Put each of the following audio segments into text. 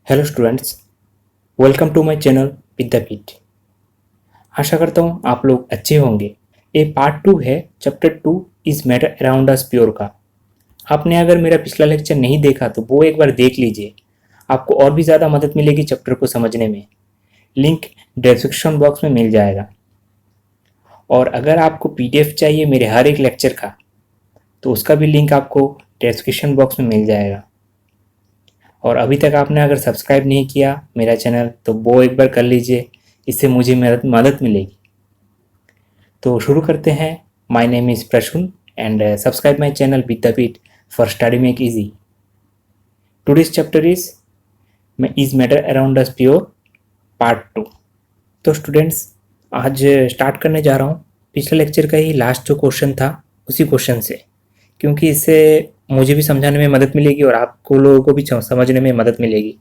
Hello students, welcome to my channel Vidyapeeth. आशा करता हूँ आप लोग अच्छे होंगे। ये पार्ट 2 है, chapter 2 is matter around us pure का। आपने अगर मेरा पिछला लेक्चर नहीं देखा तो वो एक बार देख लीजिए, आपको और भी ज़्यादा मदद मिलेगी चैप्टर को समझने में। लिंक डिस्क्रिप्शन बॉक्स में मिल जाएगा। और अगर आपको पीडीएफ चाहिए मेरे हर एक लेक्चर का, तो उसका भी लिंक आपको डिस्क्रिप्शन बॉक्स में मिल जाएगा। और अभी तक आपने अगर सब्सक्राइब नहीं किया मेरा चैनल तो वो एक बार कर लीजिए, इससे मुझे मदद मिलेगी। तो शुरू करते हैं। My name is Prasoon and subscribe my channel Vidyapeeth for study make easy. Today's chapter is matter around us pure part 2। तो स्टूडेंट्स, आज स्टार्ट करने जा रहा हूँ पिछले लेक्चर का ही लास्ट जो क्वेश्चन था उसी क्वेश्चन से, क्योंकि इससे मुझे भी समझाने में मदद मिलेगी और आपको लोगों को भी समझने में मदद मिलेगी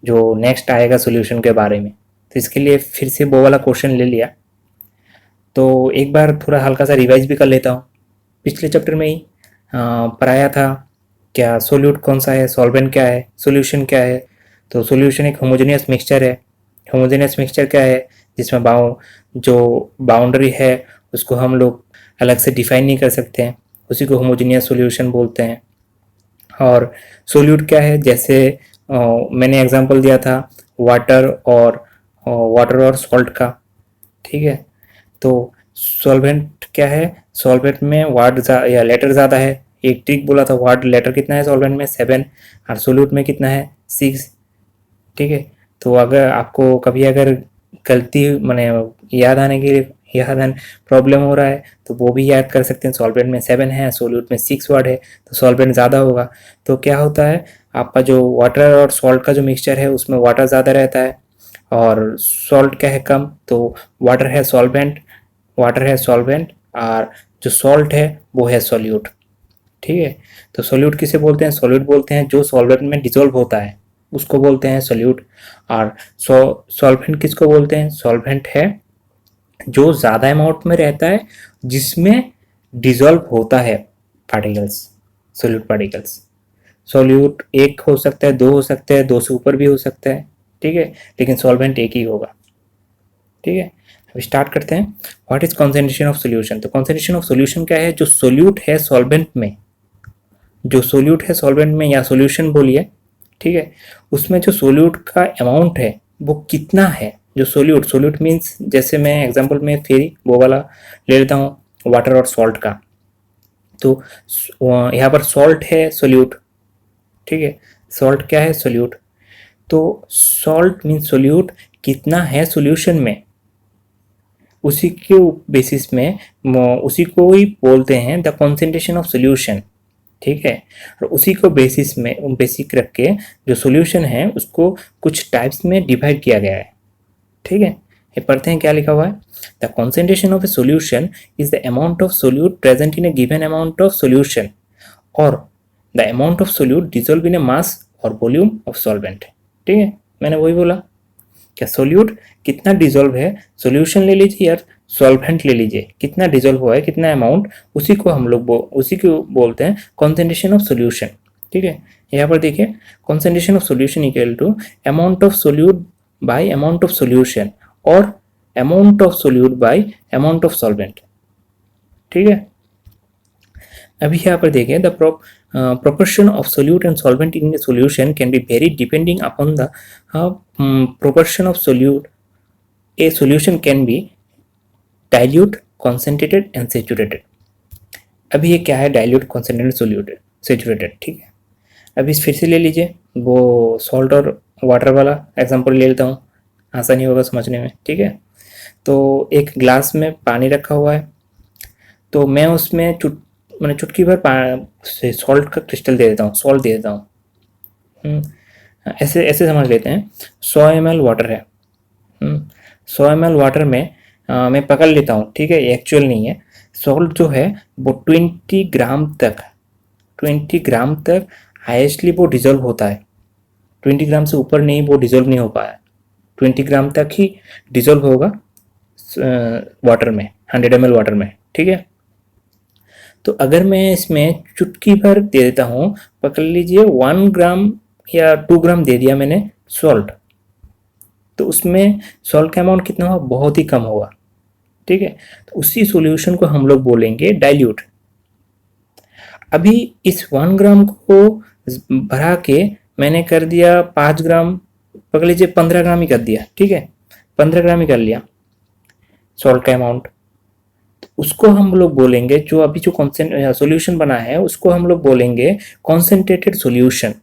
जो नेक्स्ट आएगा सॉल्यूशन के बारे में। तो इसके लिए फिर से वो वाला क्वेश्चन ले लिया, तो एक बार थोड़ा हल्का सा रिवाइज भी कर लेता हूँ। पिछले चैप्टर में ही पढ़ाया था क्या सोल्यूट कौन सा है, सॉल्वेंट क्या है, सॉल्यूशन क्या है। तो सॉल्यूशन एक होमोजेनियस मिक्सचर है। होमोजेनियस मिक्सचर क्या है, जिसमें जो बाउंड्री है उसको हम लोग अलग से डिफाइन नहीं कर सकते हैं, उसी को होमोजेनियस सॉल्यूशन बोलते हैं। और सोल्यूट क्या है, जैसे मैंने एग्जांपल दिया था वाटर और सॉल्ट का, ठीक है। तो सॉल्वेंट क्या है, सॉल्वेंट में वाट या लेटर ज़्यादा है। एक ट्रिक बोला था, वाट लेटर कितना है सॉल्वेंट में 7 और सोल्यूट में कितना है 6, ठीक है। तो अगर आपको कभी अगर गलती मैंने याद आने प्रॉब्लम हो रहा है तो वो भी याद कर सकते हैं। सॉल्वेंट में 7 है, सोल्यूट में 6 वाट है, तो सॉल्वेंट ज़्यादा होगा। तो क्या होता है, आपका जो वाटर और सॉल्ट का जो मिक्सचर है उसमें वाटर ज़्यादा रहता है और सॉल्ट क्या है कम, तो वाटर है सॉल्वेंट और जो सॉल्ट है वो है सॉल्यूट, ठीक है। तो सॉल्यूट किसे बोलते हैं, सॉल्यूट बोलते हैं जो सॉल्वेंट में डिसॉल्व होता है उसको बोलते हैं सॉल्यूट। और सॉल्वेंट किसको बोलते हैं, सॉल्वेंट है जो ज़्यादा अमाउंट में रहता है जिसमें डिसॉल्व होता है पार्टिकल्स, सॉल्यूट पार्टिकल्स। सॉल्यूट एक हो सकता है, दो हो सकते हैं, दो से ऊपर भी हो सकता है, ठीक है, लेकिन सॉल्वेंट एक ही होगा, ठीक है। अभी स्टार्ट करते हैं। What is concentration of solution. तो कॉन्सेंट्रेशन ऑफ सॉल्यूशन क्या है, जो सोल्यूट है सॉल्वेंट में, जो सोल्यूट है सॉल्वेंट में या सॉल्यूशन बोलिए, ठीक है, उसमें जो सोल्यूट का अमाउंट है वो कितना है। जो सोल्यूट सोल्यूट मीन्स, जैसे मैं एग्जांपल में फिर वो वाला ले लेता हूँ वाटर और सॉल्ट का। तो यहाँ पर सॉल्ट है सोल्यूट, ठीक है, सॉल्ट क्या है सोल्यूट। तो सॉल्ट मीन्स सोल्यूट कितना है सॉल्यूशन में, उसी के बेसिस में उसी को ही बोलते हैं द कॉन्सेंट्रेशन ऑफ सोल्यूशन, ठीक है। और उसी को बेसिक रख के जो सॉल्यूशन है उसको कुछ टाइप्स में डिवाइड किया गया है, ठीक है। ये पढ़ते हैं क्या लिखा हुआ है। The concentration of a solution is the amount of solute present in a given amount of solution और the amount of solute dissolve in a mass और वॉल्यूम ऑफ सॉल्वेंट, ठीक है। मैंने वही बोला, क्या सोल्यूट कितना डिसॉल्व है, सॉल्यूशन ले लीजिए या सॉल्वेंट ले लीजिए, कितना डिसॉल्व हुआ है, कितना अमाउंट, उसी को हम लोग उसी को बोलते हैं कॉन्सेंट्रेशन ऑफ सॉल्यूशन, ठीक है। यहाँ पर देखिए, concentration of solution equal to amount of solute by amount of solution और amount of solute by amount of solvent, ठीक है। अभी यहाँ पर देखिए, the proportion of solute and solvent in a solution can be varied depending upon the proportion of solute. A solution can be dilute, concentrated and saturated. अभी ये क्या है, डाइल्यूट, कॉन्सेंट्रेटेड, सोल्यूटेड, सेचुरेटेड, ठीक है। अभी फिर से ले लीजिए वो सॉल्ट और वाटर वाला एग्जांपल ले लेता हूँ, आसानी होगा समझने में, ठीक है। तो एक ग्लास में पानी रखा हुआ है, तो मैं उसमें मैंने चुटकी भर सॉल्ट का क्रिस्टल दे देता हूँ, सॉल्ट दे देता हूँ। ऐसे ऐसे समझ लेते हैं, 100 ml वाटर है। 100 ml वाटर में मैं पकड़ लेता हूँ, ठीक है, एक्चुअल नहीं है। सॉल्ट जो है वो 20 ग्राम तक हाईएस्टली वो डिजोल्व होता है। 20 ग्राम से ऊपर नहीं, वो डिजोल्व नहीं हो पाया। 20 ग्राम तक ही डिजोल्व होगा वाटर में, 100 ml वाटर में, ठीक है। तो अगर मैं इसमें चुटकी भर दे देता हूँ, पकड़ लीजिए 1 ग्राम या 2 ग्राम दे दिया मैंने सॉल्ट, तो उसमें सॉल्ट का अमाउंट कितना हुआ, बहुत ही कम होगा। ठीक है, तो उसी सॉल्यूशन को हम लोग बोलेंगे डाइल्यूट। अभी इस 1 ग्राम को भरा के मैंने कर दिया 5 ग्राम, पकड़ लीजिए 15 ग्राम ही कर दिया। ठीक है, 15 ग्राम ही कर लिया सॉल्ट का अमाउंट। उसको हम लोग बोलेंगे, जो अभी जो सॉल्यूशन बना है उसको हम लोग बोलेंगे कॉन्सेंट्रेटेड सॉल्यूशन।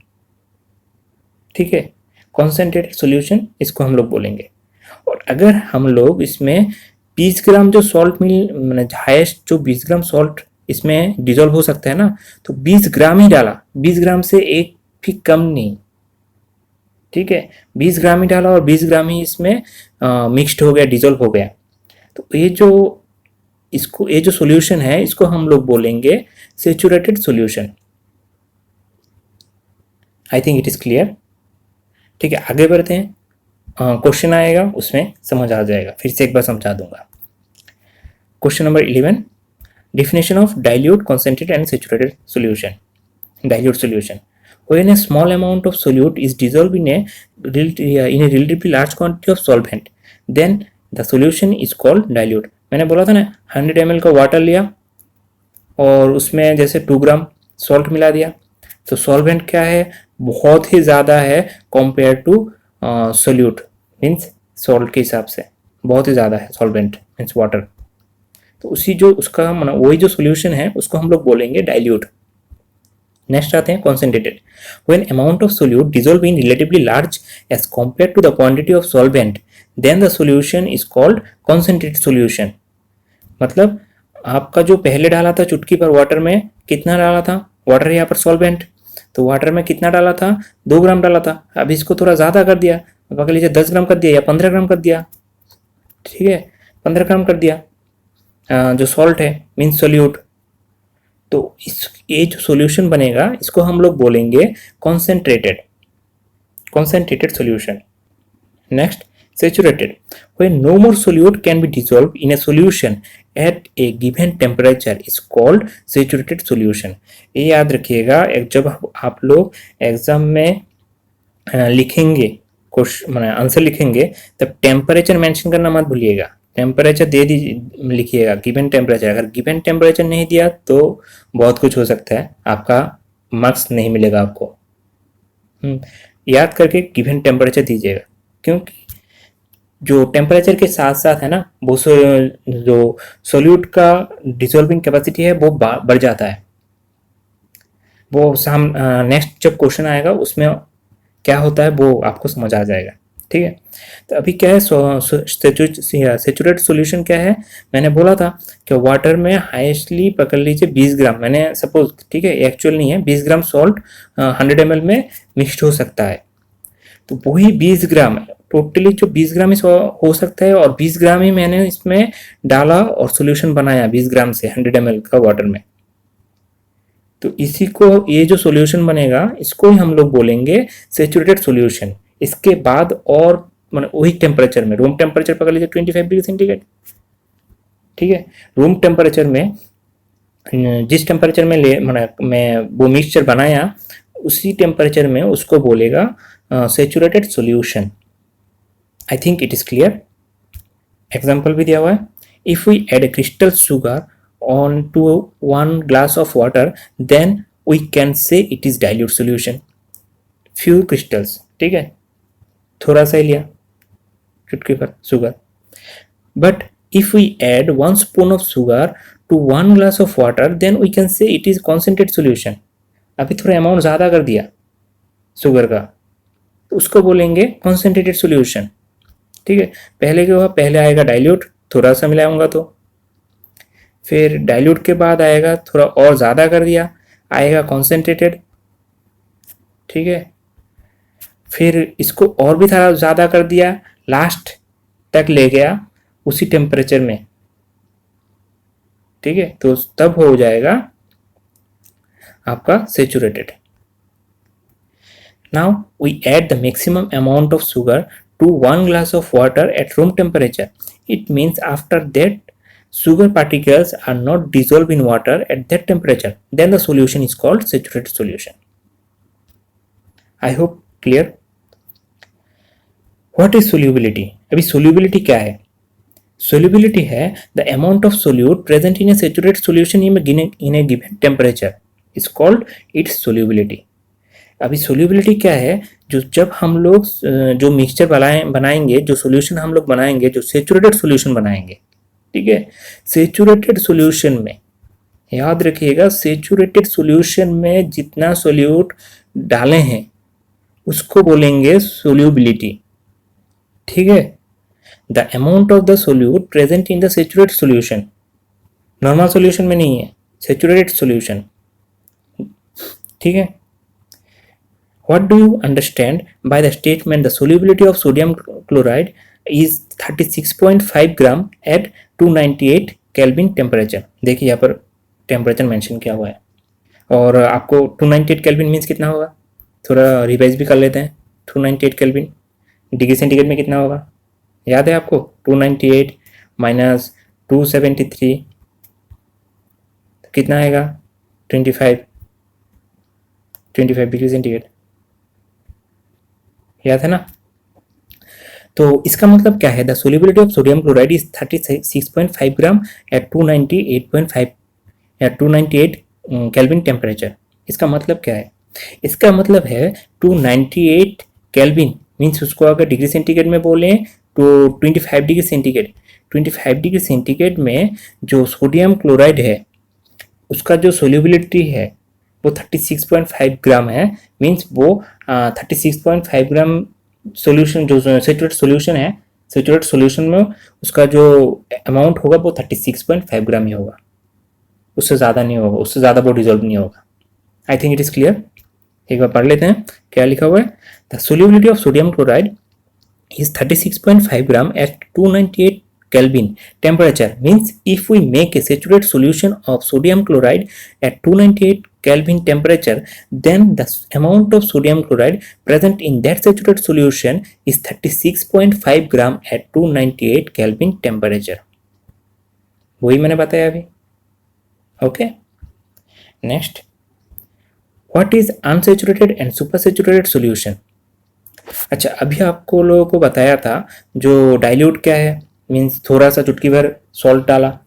ठीक है, कॉन्सेंट्रेटेड सॉल्यूशन इसको हम लोग बोलेंगे। और अगर हम लोग इसमें 20 ग्राम जो सॉल्ट मिल हाईएस्ट जो 20 ग्राम सॉल्ट इसमें डिजोल्व हो सकता है ना, तो 20 ग्राम ही डाला, 20 ग्राम से एक भी कम नहीं। ठीक है, 20 ग्राम ही डाला और 20 ग्राम ही इसमें मिक्स्ड हो गया, डिजोल्व हो गया। तो ये जो सॉल्यूशन है इसको हम लोग बोलेंगे saturated solution. I think it is clear. ठीक है, आगे बढ़ते हैं। क्वेश्चन आएगा उसमें समझ आ जाएगा, फिर से एक बार समझा दूंगा। Question number 11, definition of dilute, concentrated and saturated solution. Dilute solution: when a small amount of solute is dissolved in a relatively large quantity of solvent, then the solution is called dilute. मैंने बोला था ना 100 ml का water लिया और उसमें जैसे 2 ग्राम salt मिला दिया, तो सॉल्वेंट क्या है, बहुत ही ज़्यादा है compare to solute, means salt के हिसाब से बहुत ही ज़्यादा है सॉल्वेंट मीन्स वाटर। तो उसी जो उसका वही जो सॉल्यूशन है उसको हम लोग बोलेंगे डाइल्यूट। नेक्स्ट आते हैं concentrated. When amount of solute dissolve in relatively large as compare to the quantity of solvent, then the solution is called concentrated solution. मतलब आपका जो पहले डाला था चुटकी पर वाटर में, कितना डाला था वाटर, यहाँ पर सॉल्वेंट, तो वाटर में कितना डाला था, 2 ग्राम डाला था। अब इसको थोड़ा ज़्यादा कर दिया, पकड़ लीजिए 10 ग्राम कर दिया या 15 ग्राम कर दिया। ठीक है, 15 ग्राम कर दिया जो सॉल्ट है मीन्स सोल्यूट। तो ये जो सॉल्यूशन बनेगा इसको हम लोग बोलेंगे concentrated solution. Next saturated, when no more solute can be dissolve in a solution at a given temperature is called saturated solution. ये याद रखिएगा, जब आप लोग एग्जाम में लिखेंगे क्वेश्चन आंसर लिखेंगे तब टेम्परेचर मेंशन करना मत भूलिएगा। टेम्परेचर दे दीजिए, लिखिएगा गिवन टेम्परेचर। अगर गिवन टेम्परेचर नहीं दिया तो बहुत कुछ हो सकता है, आपका मार्क्स नहीं मिलेगा आपको। याद करके गिवन टेम्परेचर दीजिएगा, क्योंकि जो टेम्परेचर के साथ साथ है ना वो जो सोल्यूट का डिसॉल्विंग कैपेसिटी है वो बढ़ जाता है। वो नेक्स्ट जब क्वेश्चन आएगा उसमें क्या होता है वो आपको समझ आ जाएगा। ठीक है, तो अभी क्या है सैचुरेटेड सॉल्यूशन क्या है, मैंने बोला था कि वाटर में हाईएस्टली पकड़ लीजिए 20 ग्राम, मैंने सपोज, ठीक है एक्चुअल नहीं है, 20 ग्राम सॉल्ट 100 ml में मिक्स्ड हो सकता है। तो वही 20 ग्राम टोटली जो 20 ग्राम हो सकता है, और 20 ग्राम ही मैंने इसमें डाला और सॉल्यूशन बनाया 20 ग्राम से 100 ml का वाटर में। तो इसी को, ये जो सॉल्यूशन बनेगा इसको ही हम लोग बोलेंगे सैचुरेटेड सॉल्यूशन। इसके बाद और वही टेम्परेचर में, रूम टेम्परेचर पकड़ लीजिए 25 डिग्री सेंटीग्रेड। ठीक है, रूम टेम्परेचर में जिस टेम्परेचर में मैं वो मिक्सचर बनाया उसी टेम्परेचर में उसको बोलेगा saturated solution. I think it is clear. Example भी दिया हुआ है, if we add a crystal sugar on to 1 glass of water then we can say it is dilute solution. Few crystals, ठीक है, थोड़ा सा ही लिया चुटकी पर sugar, but if we add 1 spoon of sugar to 1 glass of water then we can say it is concentrated solution. अभी थोड़ा अमाउंट ज़्यादा कर दिया शुगर का, तो उसको बोलेंगे कॉन्सेंट्रेटेड सॉल्यूशन। ठीक है, पहले क्या हुआ, पहले आएगा डाइल्यूट, थोड़ा सा मिलाऊंगा तो, फिर डाइल्यूट के बाद आएगा थोड़ा और ज़्यादा कर दिया, आएगा कॉन्सेंट्रेटेड। ठीक है, फिर इसको और भी थोड़ा ज़्यादा कर दिया, लास्ट तक ले गया उसी टेम्परेचर में। ठीक है, तो तब हो जाएगा आपका saturated. Now we add the maximum amount of sugar to 1 glass of water at room temperature. It means after that sugar particles are not dissolved in water at that temperature, then the solution is called saturated solution. I hope clear. What is solubility? अभी solubility क्या है? Solubility है the amount of solute present in A saturated solution in a given temperature is called its solubility. अभी solubility क्या है? जो जब हम लोग जो मिक्सचर बनाएंगे, जो सॉल्यूशन हम लोग बनाएंगे, जो सैचुरेटेड सॉल्यूशन बनाएंगे, ठीक है, सैचुरेटेड सॉल्यूशन में याद रखिएगा, सैचुरेटेड सॉल्यूशन में जितना सोल्यूट डाले हैं उसको बोलेंगे सोल्यूबिलिटी, ठीक है। The amount of the solute present in the saturated solution, normal solution में नहीं है, सैचुरेटेड सॉल्यूशन, ठीक है। What do you understand by the statement the solubility of sodium chloride is 36.5 gram at 298 kelvin temperature? देखिए यहाँ पर temperature mention किया हुआ है, और आपको 298 केल्विन मीन्स कितना होगा, थोड़ा रिवाइज भी कर लेते हैं। 298 केल्विन डिग्री सेंटीग्रेड में कितना होगा, याद है आपको? 298 माइनस 273 कितना आएगा? 25 डिग्री सेंटीग्रेड, याद है ना? तो इसका मतलब क्या है? The solubility of sodium chloride is 36.5 gram at 298 kelvin temperature. इसका मतलब क्या है? इसका मतलब है 298 केल्विन मीन्स उसको अगर डिग्री सेंटीग्रेड में बोलें तो 25 डिग्री सेंटीग्रेड। 25 डिग्री सेंटीग्रेड में जो सोडियम क्लोराइड है उसका जो सोल्यूबिलिटी है वो 36.5 ग्राम है, मीन्स वो 36.5 ग्राम सॉल्यूशन, जो सैचुरेटेड सॉल्यूशन है, सैचुरेटेड सॉल्यूशन में उसका जो अमाउंट होगा वो 36.5 ग्राम ही होगा, उससे ज़्यादा नहीं होगा, उससे ज़्यादा वो डिजोल्व नहीं होगा। आई थिंक इट इज़ क्लियर। एक बार पढ़ लेते हैं क्या लिखा हुआ है। The solubility of sodium chloride is 36.5 gram at 298 Kelvin temperature, means if we make a saturated solution of sodium chloride at 298 Kelvin temperature, then the amount of sodium chloride present in that saturated solution is 36.5 gram at 298 Kelvin temperature. वही मैंने बताया अभी। Okay, next, what is unsaturated and supersaturated solution? अच्छा, अभी आपको लोगों को बताया था जो डाइल्यूट क्या है, मीन्स थोड़ा सा चुटकी भर सॉल्ट डाला,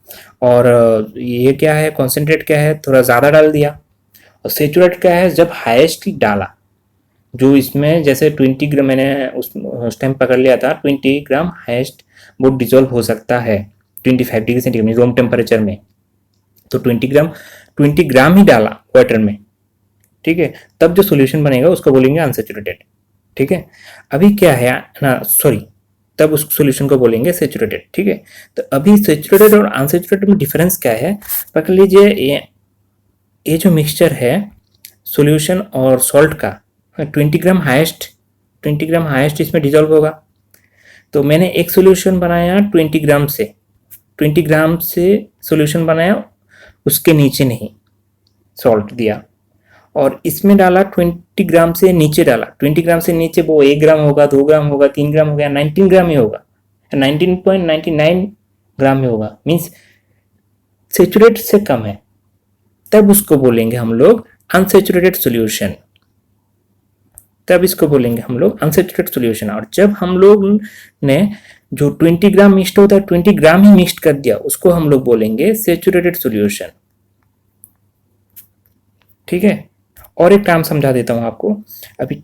और ये क्या है, कॉन्सेंट्रेट क्या है, थोड़ा ज़्यादा डाल दिया। और सेचुरेट क्या है, जब हाईएस्ट डाला, जो इसमें जैसे 20 ग्राम मैंने उस टाइम पकड़ लिया था, 20 ग्राम हाईएस्ट वो डिजोल्व हो सकता है 25 डिग्री सेंटीग्रेड रूम टेम्परेचर में। तो 20 ग्राम ही डाला वाटर में, ठीक है, तब जो सोल्यूशन बनेगा उसको बोलेंगे अनसेचुरेटेड, ठीक है। अभी क्या है ना, सॉरी, तब उस सॉल्यूशन को बोलेंगे सैचुरेटेड, ठीक है। तो अभी सैचुरेटेड और अनसैचुरेटेड में डिफरेंस क्या है, पकड़ लीजिए। ये जो मिक्सचर है सॉल्यूशन और सॉल्ट का, 20 ग्राम हाईएस्ट इसमें डिजोल्व होगा। तो मैंने एक सॉल्यूशन बनाया 20 ग्राम से सॉल्यूशन बनाया, उसके नीचे नहीं सॉल्ट दिया, और इसमें डाला 20 ग्राम से नीचे डाला। 20 ग्राम से नीचे वो 1 ग्राम होगा, 2 ग्राम होगा, 3 ग्राम हो गया, 19 ग्राम ही होगा, 19.99 ग्राम ही होगा, मीन्स सेचुरेट से कम है। तब उसको बोलेंगे हम लोग अनसेचुरेटेड सॉल्यूशन, तब इसको बोलेंगे हम लोग अनसेचुरेटेड सॉल्यूशन। और जब हम लोग ने जो 20 ग्राम मिक्स्ड होता है, 20 ग्राम ही मिक्स्ड कर दिया, उसको हम लोग बोलेंगे सेचुरेटेड सॉल्यूशन, ठीक है। और एक टर्म समझा देता हूं आपको। अभी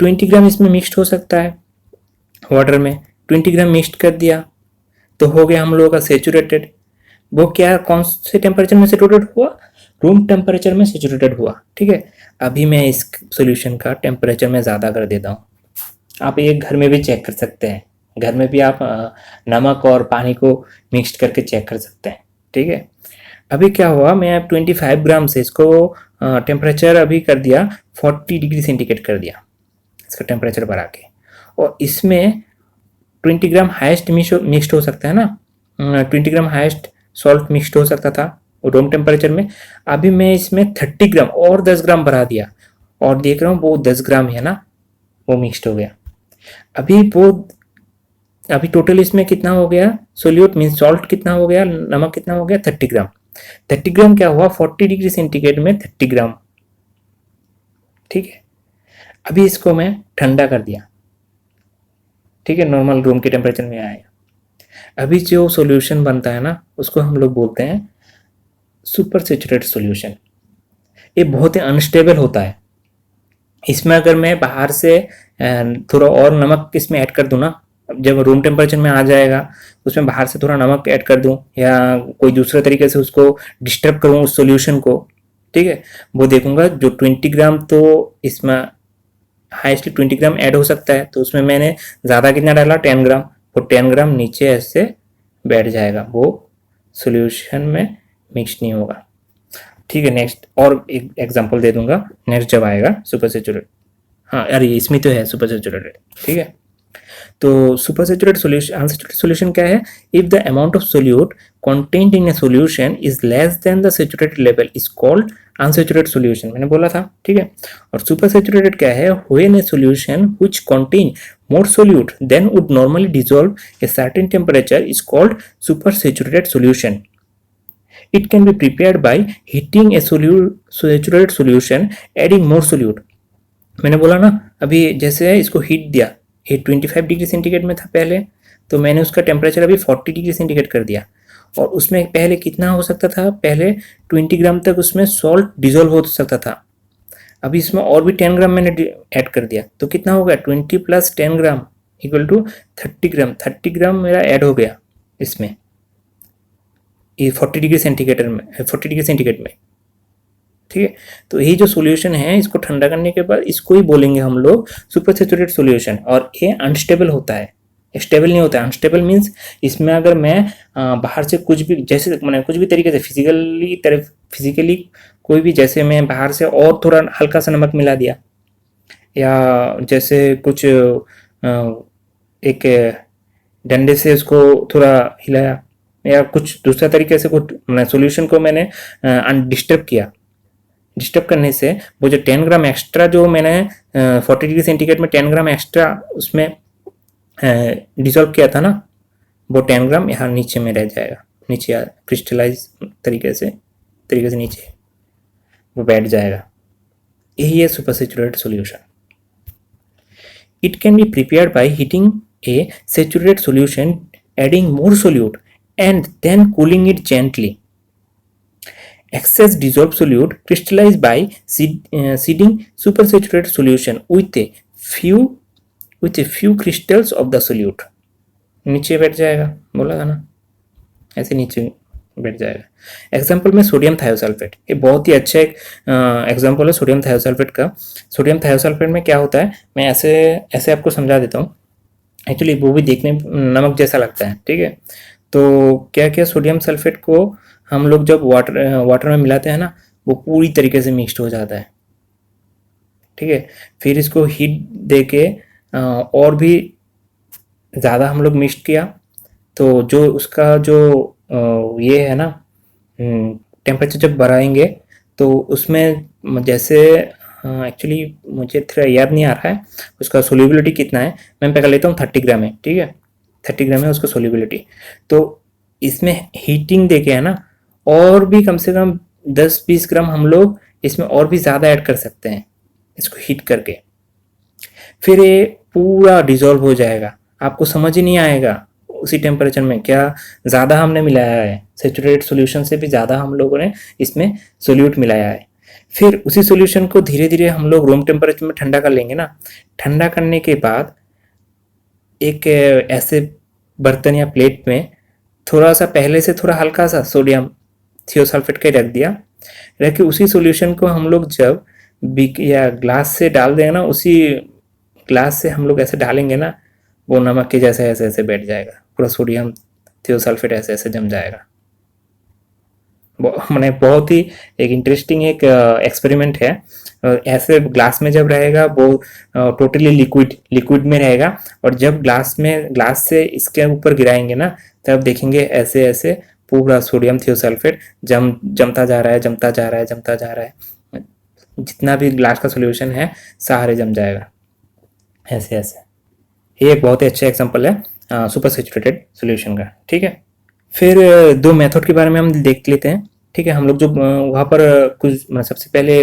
20 ग्राम इसमें मिक्स्ड हो सकता है वाटर में, 20 ग्राम मिक्स्ड कर दिया तो हो गया हम लोगों का सेचुरेटेड। वो क्या, कौन से टेम्परेचर में सेचुरेटेड हुआ, रूम टेम्परेचर में सेचुरेटेड हुआ, ठीक है। अभी मैं इस सॉल्यूशन का टेम्परेचर में ज़्यादा कर देता हूँ, आप ये घर में भी चेक कर सकते हैं, घर में भी आप नमक और पानी को मिक्स्ड करके चेक कर सकते हैं, ठीक है। अभी क्या हुआ, मैं 25 ग्राम से इसको टेम्परेचर अभी कर दिया 40 डिग्री सेंटीग्रेड कर दिया इसका टेम्परेचर बढ़ा के, और इसमें 20 ग्राम हाईएस्ट मिक्स्ड हो सकता है ना, 20 ग्राम हाईएस्ट सॉल्ट मिक्स्ड हो सकता था रूम टेम्परेचर में। अभी मैं इसमें 30 ग्राम और 10 ग्राम बढ़ा दिया, और देख रहा हूँ वो 10 ग्राम है ना, वो मिक्स्ड हो गया। अभी टोटल इसमें कितना हो गया, सोल्यूट मीन सॉल्ट कितना हो गया, नमक कितना हो गया, 30 ग्राम। 30 ग्राम क्या हुआ, 40 डिग्री सेंटीग्रेड में 30 ग्राम, ठीक है। अभी इसको मैं ठंडा कर दिया, ठीक है, नॉर्मल रूम के टेम्परेचर में आएगा। अभी जो सॉल्यूशन बनता है ना उसको हम लोग बोलते हैं सुपर सैचुरेटेड सॉल्यूशन। ये बहुत ही अनस्टेबल होता है। इसमें अगर मैं बाहर से थोड़ा और नमक इसमें ऐड कर दूं ना, जब रूम टेम्परेचर में आ जाएगा उसमें बाहर से थोड़ा नमक ऐड कर दूं या कोई दूसरे तरीके से उसको डिस्टर्ब करूं उस सॉल्यूशन को, ठीक है, वो देखूंगा जो 20 ग्राम तो इसमें हाईएस्टली 20 ग्राम ऐड हो सकता है, तो उसमें मैंने ज़्यादा कितना डाला 10 ग्राम, वो 10 ग्राम नीचे ऐसे बैठ जाएगा, वो सॉल्यूशन में मिक्स नहीं होगा। ठीक है, नेक्स्ट और एक एग्जांपल दे दूंगा नेक्स्ट जब आएगा सुपर सैचुरेटेड। हाँ अरे इसमें तो है सुपर सैचुरेटेड, ठीक है। तो super saturated solution, unsaturated solution क्या है? If the amount of solute contained in a solution is less than the saturated level is called unsaturated solution, मैंने बोला था, ठीक है। और सुपर सैचुरेटेड क्या है? When A solution which contain more solute than would normally dissolve a certain temperature is called super saturated solution. It can be prepared by heating a saturated solution, adding more solute. मैंने बोला ना अभी जैसे इसको heat दिया, ये 25 degree centigrade में था पहले, तो मैंने उसका टेम्परेचर अभी 40 डिग्री सेंटीग्रेड कर दिया। और उसमें पहले कितना हो सकता था? पहले 20 ग्राम तक उसमें सॉल्ट डिजोल्व हो सकता था। अभी इसमें और भी 10 ग्राम मैंने ऐड कर दिया, तो कितना हो गया? 20 प्लस 10 ग्राम इक्वल टू 30 ग्राम। 30 ग्राम मेरा ऐड हो गया इसमें, ये 40 डिग्री सेंटीग्रेड में, 40 डिग्री सेंटीग्रेड में, ठीक है। तो यही जो सॉल्यूशन है इसको ठंडा करने के बाद इसको ही बोलेंगे हम लोग सुपर सैचुरेटेड सॉल्यूशन। और ये अनस्टेबल होता है, स्टेबल नहीं होता है। अनस्टेबल मीन्स इसमें अगर मैं बाहर से कुछ भी, जैसे मैंने कुछ भी तरीके से फिजिकली कोई भी, जैसे मैं बाहर से और थोड़ा हल्का सा नमक मिला दिया, या जैसे कुछ एक डंडे से उसको थोड़ा हिलाया, या कुछ दूसरा तरीके से कुछ सॉल्यूशन को मैंने डिस्टर्ब किया, डिस्टर्ब करने से वो जो 10 ग्राम एक्स्ट्रा जो मैंने 40 डिग्री सेंटीग्रेड में 10 ग्राम एक्स्ट्रा उसमें डिसॉल्व किया था ना, वो 10 ग्राम यहाँ नीचे में रह जाएगा, नीचे क्रिस्टलाइज तरीके से नीचे वो बैठ जाएगा। यही है super saturated solution. It can be prepared by heating a saturated solution, adding more solute and then cooling it gently. Excess dissolved solute crystallized by seeding supersaturated solution with a few crystals of the solute. नीचे बैठ जाएगा, बोला था ना, ऐसे नीचे बैठ जाएगा। एग्जाम्पल में सोडियम थायोसल्फेट, ये बहुत ही अच्छा एक एग्जाम्पल है सोडियम थायोसल्फेट का। सोडियम थायोसल्फेट में क्या होता है, मैं ऐसे आपको समझा देता हूँ। एक्चुअली वो भी देखने नमक जैसा लगता है, ठीक है। तो क्या क्या सोडियम सल्फेट को हम लोग जब वाटर में मिलाते हैं ना, वो पूरी तरीके से मिक्स्ड हो जाता है, ठीक है। फिर इसको हीट दे के और भी ज़्यादा हम लोग मिक्स किया, तो जो उसका जो ये है ना टेम्परेचर जब बढ़ाएंगे तो उसमें जैसे एक्चुअली मुझे थोड़ा याद नहीं आ रहा है उसका सोल्यूबिलिटी कितना है, मैं पकड़ लेता हूँ 30 ग्राम है, ठीक है। 30 ग्राम है उसका सोल्यूबिलिटी। तो इसमें हीटिंग दे के है ना, और भी कम से कम 10-20 ग्राम हम लोग इसमें और भी ज़्यादा ऐड कर सकते हैं इसको हीट करके। फिर ये पूरा डिजोल्व हो जाएगा, आपको समझ ही नहीं आएगा उसी टेम्परेचर में क्या ज़्यादा हमने मिलाया है। सैचुरेटेड सॉल्यूशन से भी ज़्यादा हम लोगों ने इसमें सोल्यूट मिलाया है। फिर उसी सॉल्यूशन को धीरे धीरे हम लोग रूम टेम्परेचर में ठंडा कर लेंगे ना। ठंडा करने के बाद एक ऐसे बर्तन या प्लेट में थोड़ा सा पहले से थोड़ा हल्का सा सोडियम थियोसल्फेट का रख दिया, रख के उसी सॉल्यूशन को हम लोग जब या ग्लास से डाल देंगे ना, उसी ग्लास से हम लोग ऐसे डालेंगे ना, वो नमक के जैसे ऐसे ऐसे बैठ जाएगा, पूरा सोडियम थियोसल्फेट ऐसे ऐसे जम जाएगा। मैंने बहुत ही एक इंटरेस्टिंग एक एक्सपेरिमेंट है। ऐसे ग्लास में जब रहेगा वो टोटली लिक्विड में रहेगा, और जब ग्लास से इसके ऊपर गिराएंगे ना, तब देखेंगे ऐसे ऐसे पूरा सोडियम थियोसल्फेट जमता जा रहा है, जितना भी ग्लास का सॉल्यूशन है सारे जम जाएगा ऐसे ऐसे। ये एक बहुत ही अच्छा एग्जांपल है सुपर सैचुरेटेड सॉल्यूशन का, ठीक है। फिर दो मेथड के बारे में हम देख लेते हैं, ठीक है। हम लोग जो वहाँ पर कुछ सबसे पहले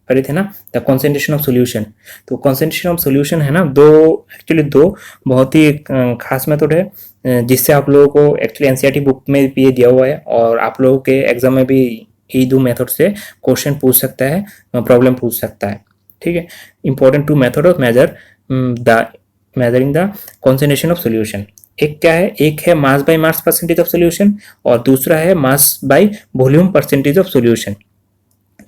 पढ़े थे ना, द कॉन्सेंट्रेशन ऑफ सोल्यूशन। तो कॉन्सेंट्रेशन ऑफ सोल्यूशन है ना, एक्चुअली दो बहुत ही खास मेथड है, जिससे आप लोगों को एक्चुअली एनसीईआरटी बुक में भी ये दिया हुआ है और आप लोगों के एग्जाम में भी यही दो मेथड से क्वेश्चन पूछ सकता है, प्रॉब्लम पूछ सकता है। ठीक है, important two method of measuring the concentration of solution. एक क्या है, एक है mass by mass percentage of solution और दूसरा है mass by volume percentage of solution.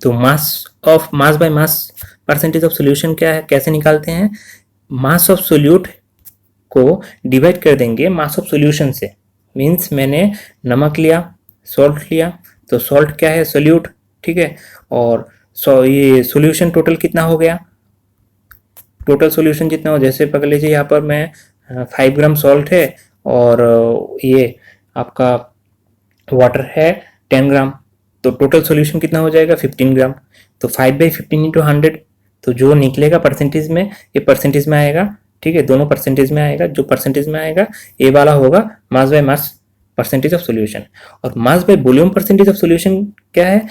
तो mass by mass percentage of solution क्या है, कैसे निकालते हैं, मास ऑफ सोल्यूट को डिवाइड कर देंगे मास ऑफ सोल्यूशन से। मीन्स मैंने नमक लिया, सॉल्ट लिया, तो सॉल्ट क्या है, सोल्यूट। ठीक है, और ये सोल्यूशन टोटल कितना हो गया, टोटल सोल्यूशन जितना हो, जैसे पकड़ लीजिए यहाँ पर मैं 5 ग्राम सॉल्ट है और ये आपका वाटर है 10 ग्राम, तो टोटल सॉल्यूशन कितना हो जाएगा 15 ग्राम। तो 5/15 इंटू 100, तो जो निकलेगा परसेंटेज में, ये परसेंटेज में आएगा। ठीक है, दोनों परसेंटेज में आएगा, जो परसेंटेज में आएगा ये वाला होगा mass by mass percentage of solution. और mass by volume percentage of solution क्या है,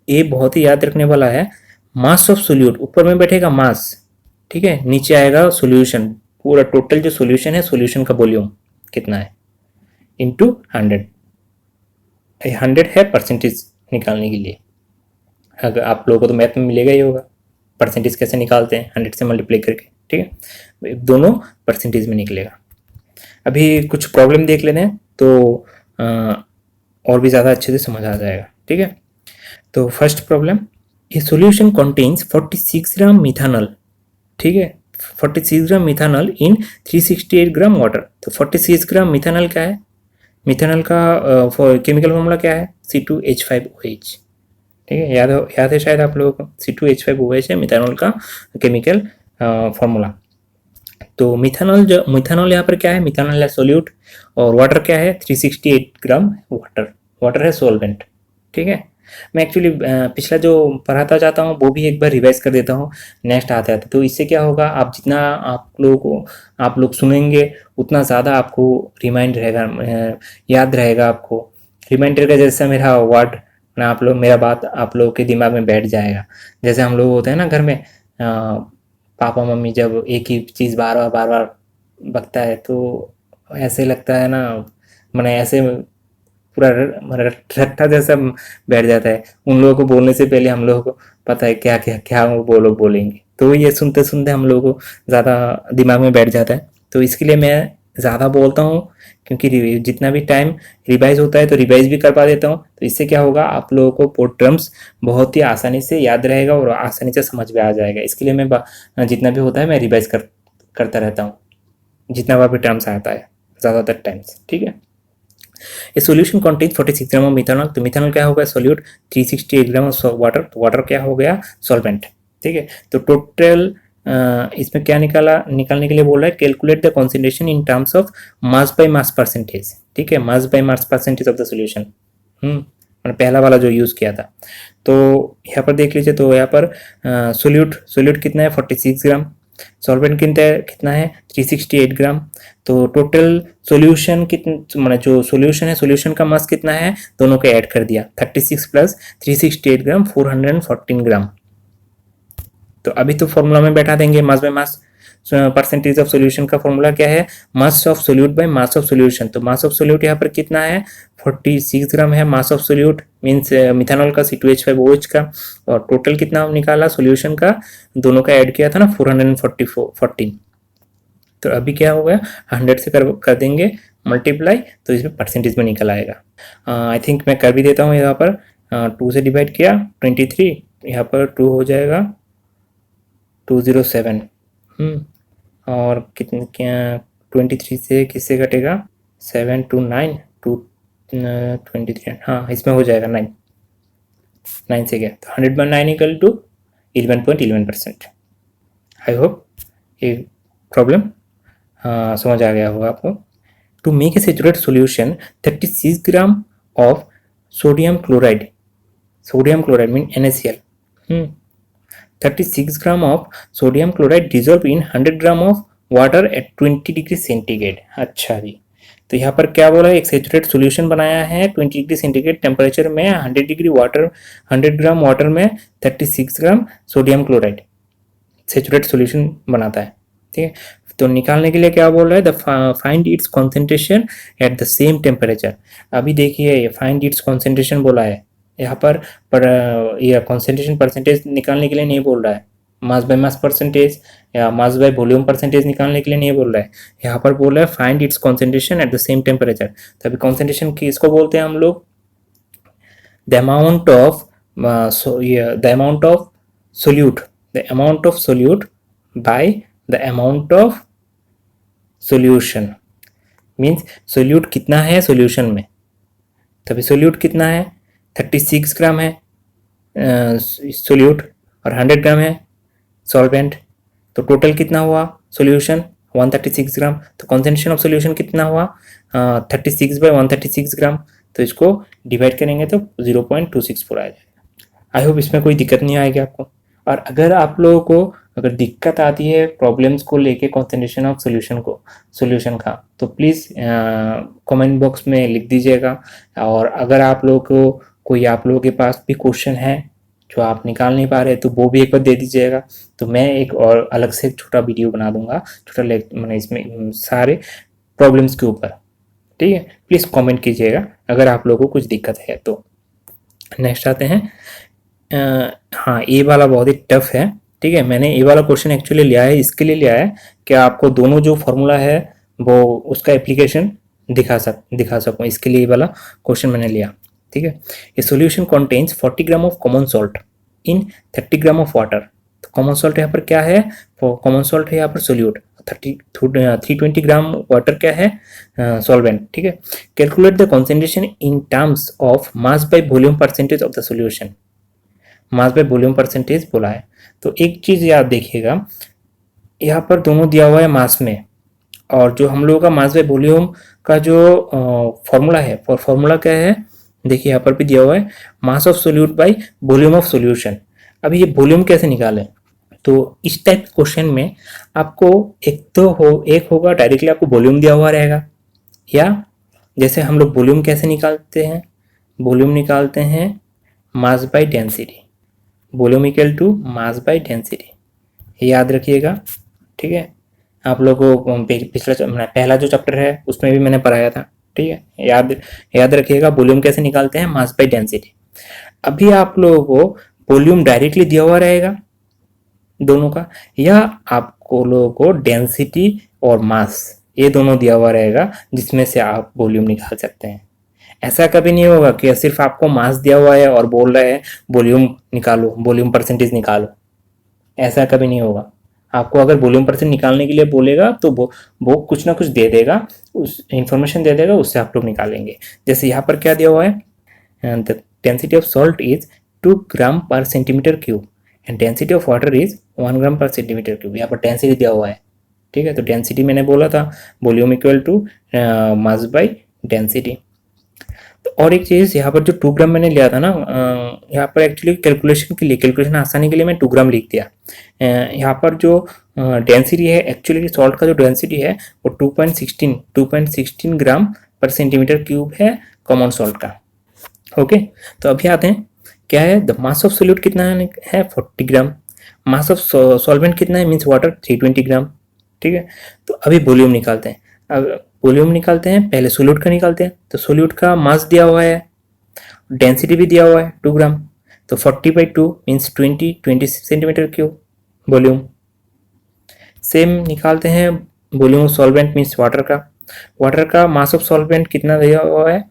ये बहुत ही याद रखने वाला है। मास ऑफ सोल्यूट ऊपर में बैठेगा मास, ठीक है, नीचे आएगा सोल्यूशन, पूरा टोटल जो सोल्यूशन है, सोल्यूशन का वॉल्यूम कितना है इंटू 100। 100 है परसेंटेज निकालने के लिए। अगर आप लोगों को तो मैथ में मिलेगा ही होगा परसेंटेज कैसे निकालते हैं, 100 से मल्टीप्लाई करके। ठीक है, दोनों परसेंटेज में निकलेगा। अभी कुछ प्रॉब्लम देख लेते हैं तो और भी ज़्यादा अच्छे से समझ आ जाएगा। ठीक है, तो first problem, a solution contains 46 gram methanol. ठीक है, 46 ग्राम मिथानॉल इन 368 ग्राम वाटर। तो 46 ग्राम मिथानॉल क्या है, मिथानॉल का केमिकल फॉर्मूला क्या है, C2H5OH। ठीक है, याद है शायद आप लोगों को, C2H5OH है मिथानॉल का केमिकल फॉर्मूला। तो मिथानॉल यहाँ पर क्या है, मिथानॉल है सोल्यूट, और वाटर क्या है 368 ग्राम वाटर है सोलवेंट। ठीक है, मैं एक्चुअली पिछला जो पढ़ाता जाता हूँ वो भी एक बार रिवाइज कर देता हूँ नेक्स्ट आते आते। तो इससे क्या होगा, आप जितना आप लोग सुनेंगे उतना ज़्यादा आपको रिमाइंड रहेगा, याद रहेगा आपको। रिमाइंडर का जैसे मेरा वर्ड ना, मेरा बात आप लोगों के दिमाग में बैठ जाएगा। जैसे हम लोग होते हैं ना घर में, पापा मम्मी जब एक ही चीज़ बार बार बकता है तो ऐसे लगता है ना, मैंने ऐसे पूरा रट्टा जैसा बैठ जाता है। उन लोगों को बोलने से पहले हम लोगों को पता है क्या क्या क्या वो लोग बोलेंगे, तो ये सुनते सुनते हम लोगों को ज़्यादा दिमाग में बैठ जाता है। तो इसके लिए मैं ज़्यादा बोलता हूँ, क्योंकि जितना भी टाइम रिवाइज होता है तो रिवाइज भी कर पा देता हूँ। तो इससे क्या होगा, आप लोगों को वो टर्म्स बहुत ही आसानी से याद रहेगा और आसानी से समझ में आ जाएगा। इसके लिए मैं जितना भी होता है मैं रिवाइज करता रहता हूँ, जितना बार भी टर्म्स आता है ज़्यादातर टाइम्स। ठीक है, a solution contains 46 gram of methanol. तो मिथानॉल क्या होगा, सोल्यूट, 368 ग्राम ऑफ वाटर, तो वाटर क्या हो गया, सॉल्वेंट। ठीक है, तो टोटल इसमें क्या निकालने के लिए बोल रहा है, calculate the concentration in terms of mass by mass percentage. ठीक है, mass by mass percentage of the solution, मैंने पहला वाला जो यूज़ किया था। तो यहाँ पर देख लीजिए, तो यहाँ पर सोल्यूट कितना है 46 ग्राम, सॉल्वेंट कितना है 368 ग्राम। तो टोटल सोल्यूशन कितना, जो सोल्यूशन है, सोल्यूशन का मास कितना है, दोनों को ऐड कर दिया, 36 प्लस 368 ग्राम 414 ग्राम। तो अभी तो फॉर्मूला में बैठा देंगे मास by mass percentage of solution का फॉर्मूला क्या है, मास of solute by mass of solution. तो मास ऑफ सोल्यूट यहाँ पर कितना है 46 ग्राम है, मास ऑफ सोल्यूट मीन्स मिथानॉल का C2H5OH का, और टोटल कितना निकाला सोल्यूशन का, दोनों का ऐड किया था ना 414। तो अभी क्या हो गया, 100 से कर देंगे मल्टीप्लाई, तो इसमें परसेंटेज में निकल आएगा। आई थिंक मैं कर भी देता हूँ, यहाँ पर 2 से डिवाइड किया 23, यहाँ पर 2 हो जाएगा 207। और कितने क्या 23 से किससे घटेगा, 7 2 9 2 23, हाँ इसमें हो जाएगा 9 से गया, तो 100/9 इक्वल टू 11.11%। आई होप ये प्रॉब्लम समझ आ गया होगा आपको। To make a saturate solution 36 gram of sodium chloride mean NaCl, 36 gram of sodium chloride dissolve in 100 gram of water at 20 degree centigrade. अच्छा जी, तो यहाँ पर क्या बोला है, एक सेचुरेट सॉल्यूशन बनाया है 20 डिग्री सेंटीग्रेड टेम्परेचर में 100 डिग्री वाटर, 100 ग्राम वाटर में 36 gram sodium chloride saturate solution बनाता है। ठीक है, तो निकालने के लिए क्या बोल रहा है, the find its concentration at the same temperature. अभी देखिए ये फाइंड इट्स कॉन्सेंट्रेशन बोला है यहाँ पर ये कॉन्सेंट्रेशन परसेंटेज निकालने के लिए नहीं बोल रहा है, मास बाय मास परसेंटेज या मास बाय वॉल्यूम परसेंटेज निकालने के लिए नहीं बोल रहा है, यहाँ पर बोल रहा है find its concentration at the same temperature. तो अभी कॉन्सेंट्रेशन किसको बोलते हैं हम लोग, the amount of the amount of solute, the amount of solute by the amount of solution, means solute कितना है सोल्यूशन में, तभी सोल्यूट कितना है 36 ग्राम है सोल्यूट और 100 ग्राम है सॉल्वेंट, तो टोटल कितना हुआ सोल्यूशन 136 ग्राम। तो कॉन्सेंट्रेशन ऑफ सोल्यूशन कितना हुआ 36 बाय 136 ग्राम, तो इसको डिवाइड करेंगे तो 0.264 आ जाएगा। आई होप इसमें कोई दिक्कत नहीं आएगी आपको। और अगर आप लोगों को अगर दिक्कत आती है प्रॉब्लम्स को लेके कॉन्सेंट्रेशन ऑफ सोल्यूशन का, तो प्लीज़ कमेंट बॉक्स में लिख दीजिएगा। और अगर आप लोगों को कोई आप लोगों के पास भी क्वेश्चन है जो आप निकाल नहीं पा रहे तो वो भी एक बार दे दीजिएगा, तो मैं एक और अलग से छोटा वीडियो बना दूंगा, छोटा मैंने इसमें सारे प्रॉब्लम्स के ऊपर। ठीक है, प्लीज़ कमेंट कीजिएगा अगर आप लोगों को कुछ दिक्कत है तो। नेक्स्ट आते हैं, हाँ ये वाला बहुत ही टफ है। ठीक है, मैंने ये वाला क्वेश्चन एक्चुअली लिया है, इसके लिए लिया है कि आपको दोनों जो फॉर्मूला है वो उसका एप्लीकेशन दिखा सकूँ, इसके लिए ये वाला क्वेश्चन मैंने लिया। ठीक है, ए solution contains 40 gram of common salt in 30 gram of water. तो कॉमन सॉल्ट यहाँ पर क्या है, कॉमन सॉल्ट है यहाँ पर सोल्यूट, 320 ग्राम वाटर क्या है सॉल्वेंट। ठीक है, calculate the concentration in terms of mass by volume percentage of the solution, mass by volume percentage बोला है। तो एक चीज़ याद देखिएगा, यहाँ पर दोनों दिया हुआ है मास में, और जो हम लोगों का मास बाय वॉल्यूम का जो फॉर्मूला है, फॉर्मूला क्या है देखिए यहाँ पर भी दिया हुआ है, मास of solute by volume of solution. अभी ये वॉल्यूम कैसे निकालें, तो इस टाइप क्वेश्चन में आपको एक होगा डायरेक्टली आपको वॉल्यूम दिया हुआ रहेगा, या जैसे हम लोग वॉल्यूम कैसे निकालते हैं, वॉल्यूम निकालते हैं mass by density, volume equal to mass by density, याद रखिएगा। ठीक है, आप लोगों को पिछला पहला जो चैप्टर है उसमें भी मैंने पढ़ाया था। ठीक है, याद रखिएगा वॉल्यूम कैसे निकालते हैं, मास बाय डेंसिटी। अभी आप लोगों को वॉल्यूम डायरेक्टली दिया हुआ रहेगा दोनों का, या आपको लोगों को डेंसिटी और मास ये दोनों दिया हुआ रहेगा जिसमें से आप वॉल्यूम निकाल सकते हैं। ऐसा कभी नहीं होगा कि सिर्फ आपको मास दिया हुआ है और बोल रहा है वॉल्यूम निकालो, वॉल्यूम परसेंटेज निकालो, ऐसा कभी नहीं होगा। आपको अगर वॉल्यूम परसेंट निकालने के लिए बोलेगा तो वो कुछ ना कुछ दे देगा, उस इंफॉर्मेशन दे देगा, उससे आप लोग निकालेंगे। जैसे यहाँ पर क्या दिया हुआ है, the density of salt is 2 ग्राम पर centimetre cube and density of water is 1 ग्राम पर सेंटीमीटर क्यूब। यहाँ पर डेंसिटी दिया हुआ है। ठीक है, तो डेंसिटी मैंने बोला था volume equal to mass by density. तो और एक चीज़ यहाँ पर जो 2 ग्राम मैंने लिया था ना, यहाँ पर एक्चुअली कैलकुलेशन आसानी के लिए मैं 2 ग्राम लिख दिया। यहाँ पर जो डेंसिटी है, एक्चुअली सॉल्ट का जो डेंसिटी है वो 2.16 ग्राम पर सेंटीमीटर क्यूब है कॉमन सॉल्ट का। ओके, तो अभी आते हैं क्या है, द मास ऑफ सोल्यूट कितना है 40 ग्राम, मास ऑफ सॉल्वेंट कितना है मीन्स वाटर 320 ग्राम। ठीक है, तो अभी वॉल्यूम निकालते हैं। अब वॉल्यूम निकालते हैं, पहले सोल्यूट का निकालते हैं। तो सोल्यूट का मास दिया हुआ है, डेंसिटी भी दिया हुआ है 2 ग्राम, तो 40/2 means 20 centimetre cube volume. Same निकालते हैं volume of solvent means water का मास ऑफ सॉल्वेंट कितना दिया हुआ है